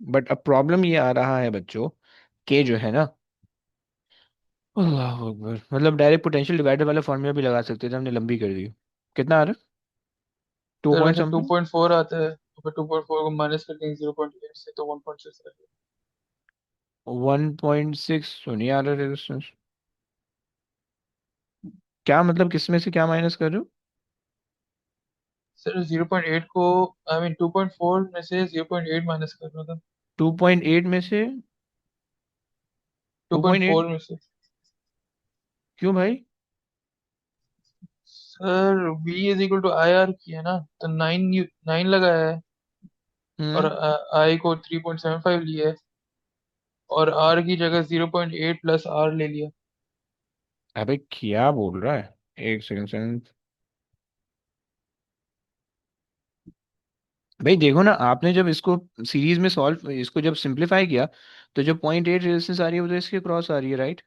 बट अब प्रॉब्लम ये आ रहा है बच्चों के जो है ना, अल्लाह अकबर, मतलब डायरेक्ट पोटेंशियल डिवाइडर वाला फॉर्मूला भी लगा सकते थे, हमने लंबी कर दी। कितना आ रहा है? टू सर पॉइंट वैसे समथिंग। 2.4 आता है तो फिर 2.4 को माइनस कर देंगे 0.8 से तो 1.6 रहेगा। 1.6 तो नहीं आ रहा रेजिस्टेंस, क्या मतलब किस में से क्या माइनस कर रहे हो? सर 0.8 को आई मीन 2.4 में से 0.8 माइनस कर रहा था। 2.8 में से 2.8? 2.4 में से। क्यों भाई? Sir V is equal to I R की है ना, तो 9 लगाया है, और हम्म। I को 3.75 लिया है, और R की जगह 0.8 प्लस R ले लिया। अबे क्या बोल रहा है? एक सेकंड। भाई देखो ना, आपने जब इसको सीरीज में सॉल्व, इसको जब सिंप्लीफाई किया, तो जो 0.8 रेजिस्टेंस आ रही है वो तो इसके क्रॉस आ रही है, राइट?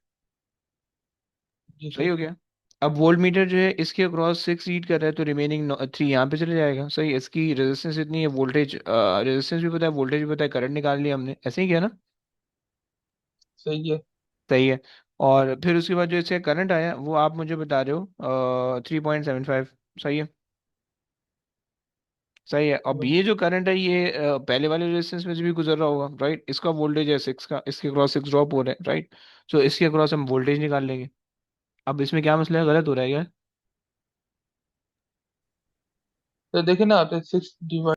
जी सही सर। हो गया। अब वोल्ट मीटर जो है इसके अक्रॉस 6 रीड कर रहा है, तो रिमेनिंग 3 यहाँ पे चले जाएगा। सही, इसकी रेजिस्टेंस इतनी है, वोल्टेज रेजिस्टेंस भी पता है, वोल्टेज भी पता है, करंट निकाल लिया हमने, ऐसे ही किया ना? सही है। सही है। और फिर उसके बाद जो इसका करंट आया वो आप मुझे बता रहे हो 3.75। सही है। सही है। अब ये जो करंट है ये पहले वाले रेजिस्टेंस में से भी गुजर रहा होगा, राइट? इसका वोल्टेज है 6 का, इसके क्रॉस 6 ड्रॉप हो रहा है, राइट? सो इसके क्रॉस हम वोल्टेज निकाल लेंगे। अब इसमें क्या मसला है, गलत हो रहा है क्या? तो देखिए ना आप, 6 डिवाइड,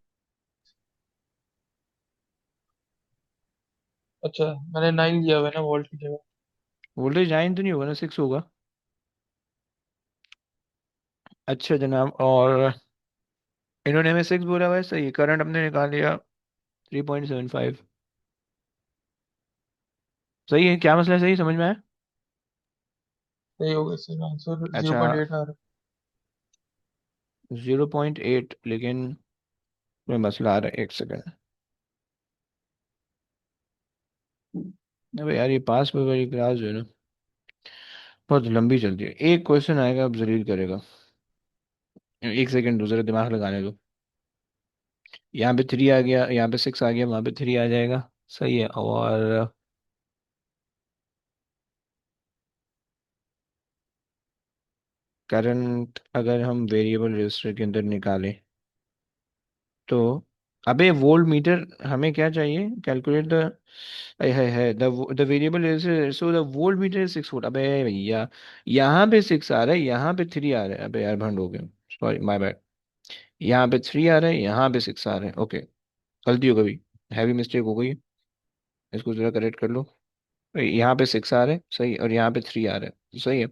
अच्छा मैंने 9 लिया हुआ है ना वोल्ट की जगह। वोल्टेज 9 तो नहीं होगा ना, 6 होगा। अच्छा जनाब, और इन्होंने हमें 6 बोला हुआ है, सही। करंट हमने निकाल लिया 3.75। सही है, क्या मसला है, सही समझ में आया? सही हो गया सर, आंसर जीरो अच्छा, पॉइंट एट आ रहा 0.8, लेकिन कोई मसला आ रहा है, एक सेकंड। अबे यार, ये पास में वाली क्लास जो है ना, बहुत लंबी चलती है। एक क्वेश्चन आएगा, अब जलील करेगा। एक सेकंड, दूसरा दिमाग लगाने दो। यहाँ पे 3 आ गया, यहाँ पे 6 आ गया, वहाँ पे 3 आ जाएगा। सही है। और करंट अगर हम वेरिएबल रजिस्टर के अंदर निकालें तो, अबे वोल्ट मीटर हमें क्या चाहिए, कैलकुलेट द, है the variable resistor, so the volt meter is 6 volt. अबे भैया, यहाँ पे 6 आ रहा है, यहाँ पे 3 आ रहा है। अबे यार, भंड हो गया, सॉरी, माय बैड। यहाँ पे 3 आ रहा है, यहाँ पे 6 आ रहा है। ओके, गलती हो गई, हैवी मिस्टेक हो गई। इसको जरा करेक्ट कर लो। यहाँ पे 6 आ रहे हैं, सही, और यहाँ पे 3 आ रहे हैं, सही है।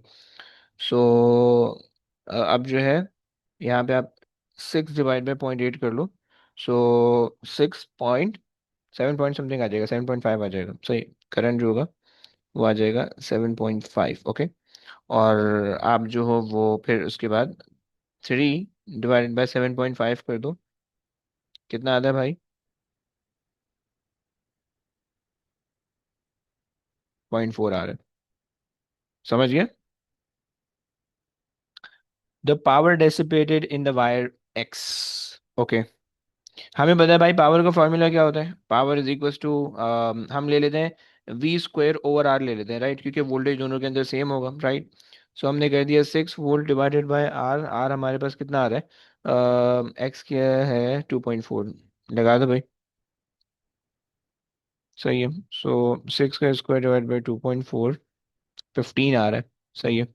सो अब जो है, यहाँ पे आप 6 डिवाइड बाई 0.8 कर लो। सो 6.7 पॉइंट समथिंग आ जाएगा, 7.5 आ जाएगा, सही। करंट जो होगा वो आ जाएगा 7.5। ओके। और आप जो हो वो फिर उसके बाद 3 डिवाइडेड बाई 7.5 कर दो। कितना आता है भाई? 0.4 आ रहा है। समझ गया? The power dissipated in the wire x. Okay. हमें पता है भाई, पावर का फॉर्मूला क्या होता है। पावर इज इक्वल टू, हम ले लेते हैं V² ओवर R ले लेते हैं, राइट? क्योंकि वोल्टेज दोनों के अंदर सेम होगा, राइट? सो हमने कर दिया 6 volt divided by R. R हमारे पास कितना आ रहा है, एक्स क्या है, 2.4। लगा दो भाई। सही है। सो 6 का स्क्वायर डिवाइड बाई 2.4, 15 आ रहा है। सही है।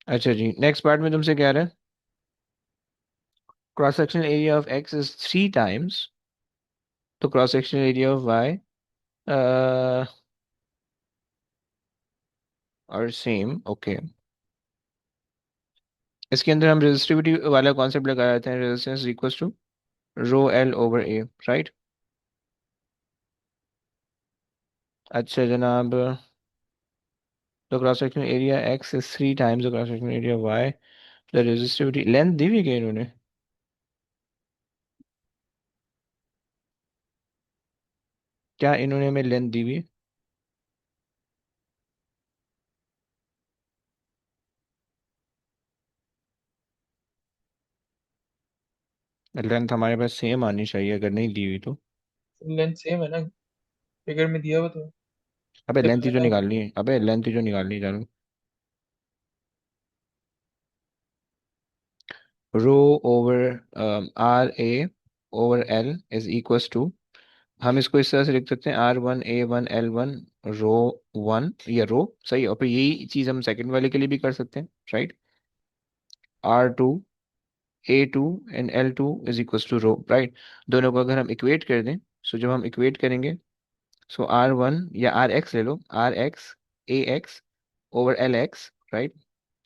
अच्छा जी, नेक्स्ट पार्ट में तुमसे क्या आ रहा है? Cross sectional area of X is 3 times, तो cross sectional area of Y और सेम। ओके। इसके अंदर हम रेजिस्टिविटी वाला कॉन्सेप्ट लगा रहे थे, resistance equals to ρL/A, right? अच्छा जनाब, तो cross sectional area X is 3 times the cross sectional area Y. The resistivity length दी हुई है क्या इन्होंने? क्या इन्होंने हमें लेंथ दी हुई है? लेंथ हमारे पास सेम आनी चाहिए, अगर नहीं दी हुई तो। है। लेंथ सेम है ना, फिगर में दिया हुआ तो है। अबे जब लेंथ ही जो मैंने, निकालनी है, अबे लेंथ ही जो निकालनी है जानू। ρ/RA/L हम इसको इस तरह से लिख सकते हैं, R1 A1 L1 ρ1, या सही है। और फिर यही चीज हम सेकंड वाले के लिए भी कर सकते हैं, right? R2 A2 and L2 is equal to right? दोनों को अगर हम इक्वेट कर दें, सो जब हम इक्वेट करेंगे, सो R1 या RX ले लो, RX AX/LX, right?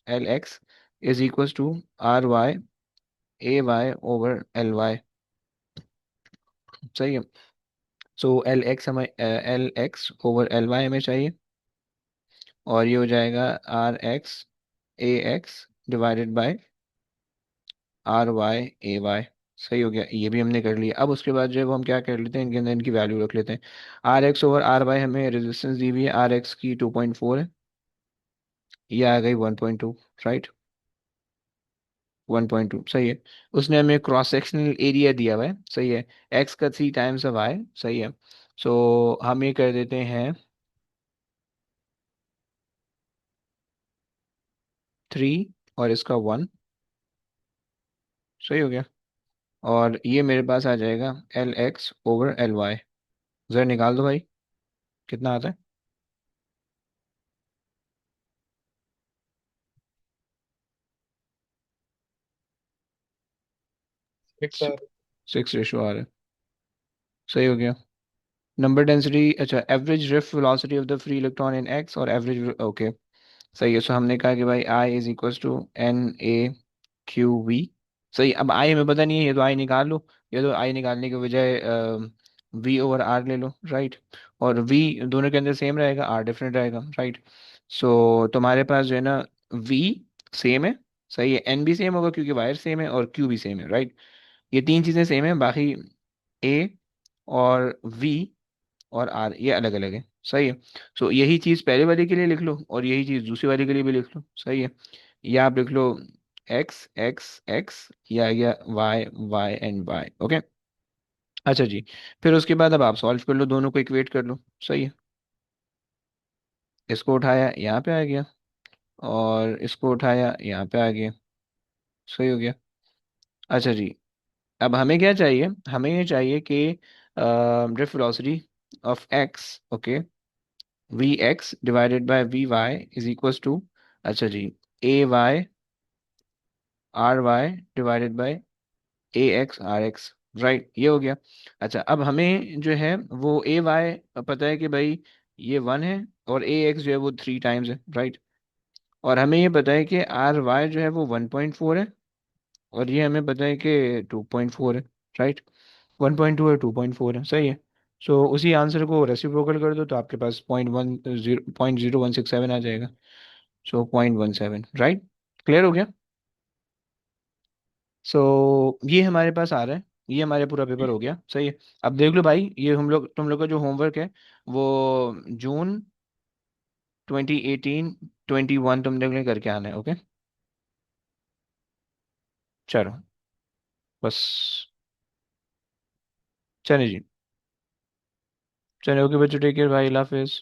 L X is equal to R Y A Y over L Y. सही है। So L X over L Y हमें चाहिए, और ये हो जाएगा R X A X divided by R Y A Y. सही हो गया, ये भी हमने कर लिया। अब उसके बाद जो है वो हम क्या कर लेते हैं, इनके अंदर इनकी वैल्यू रख लेते हैं। R X over R Y हमें रेजिस्टेंस दी हुई है, आर एक्स की 2.4 है, ये आ गई 1.2, राइट। 1.2 सही है। उसने हमें क्रॉस सेक्शनल एरिया दिया हुआ है, सही है, एक्स का 3 टाइम्स है वाई, सही है। सो हम ये कर देते हैं 3 और इसका 1। सही हो गया। और ये मेरे पास आ जाएगा L X over L Y. ज़रा निकाल दो भाई, कितना आता है। Six are. 6 रेशो आ रहा है। सही हो गया। नंबर डेंसिटी, अच्छा, average drift velocity of the free electron in X और एवरेज, ओके। सही है। सो हमने कहा कि भाई I is equal to N A Q V. सही। अब आई हमें पता नहीं है, ये तो आई निकाल लो, ये तो आई निकालने के बजाय वी ओवर आर ले लो, राइट। और वी दोनों के अंदर सेम रहेगा, आर डिफरेंट रहेगा, राइट। सो तुम्हारे पास जो है ना, वी सेम है, सही है, एन भी सेम होगा क्योंकि वायर सेम है, और क्यू भी सेम है, राइट। ये तीन चीज़ें सेम है, बाकी ए और वी और आर ये अलग अलग है, सही है। सो यही चीज़ पहले वाले के लिए लिख लो, और यही चीज़ दूसरी वाले के लिए भी लिख लो, सही है। या आप लिख लो एक्स एक्स एक्स, या आ गया Y Y and Y, okay. अच्छा जी, फिर उसके बाद अब आप सॉल्व कर लो, दोनों को इक्वेट कर लो, सही है। इसको उठाया यहाँ पे आ गया, और इसको उठाया यहाँ पे आ गया, सही हो गया। अच्छा जी, अब हमें क्या चाहिए, हमें ये चाहिए कि drift velocity of X, okay, V X divided by V Y is equals to, अच्छा जी, A Y R Y divided by A X R X, right, ये हो गया। अच्छा, अब हमें जो है वो ए वाई पता है कि भाई ये 1 है, और ए एक्स जो है वो 3 टाइम्स है, राइट। और हमें ये पता है कि आर वाई जो है वो 1.4 है, और ये हमें पता है कि 2.4 है, राइट। 1.2 है, 2.4 है, सही है। सो उसी आंसर को रेसिप्रोकल कर दो तो आपके पास 0.167 आ जाएगा। सो 0.17, राइट। क्लियर हो गया। सो ये हमारे पास आ रहा है, ये हमारे पूरा पेपर हो गया, सही है। अब देख लो भाई, ये हम लोग तुम लोग का जो होमवर्क है वो जून 2018 21 तुम लोग ने करके आना है, ओके। चलो, बस, चले जी, चलो, ओके बच्चों, टेक केयर भाई, अल्लाह हाफिज़।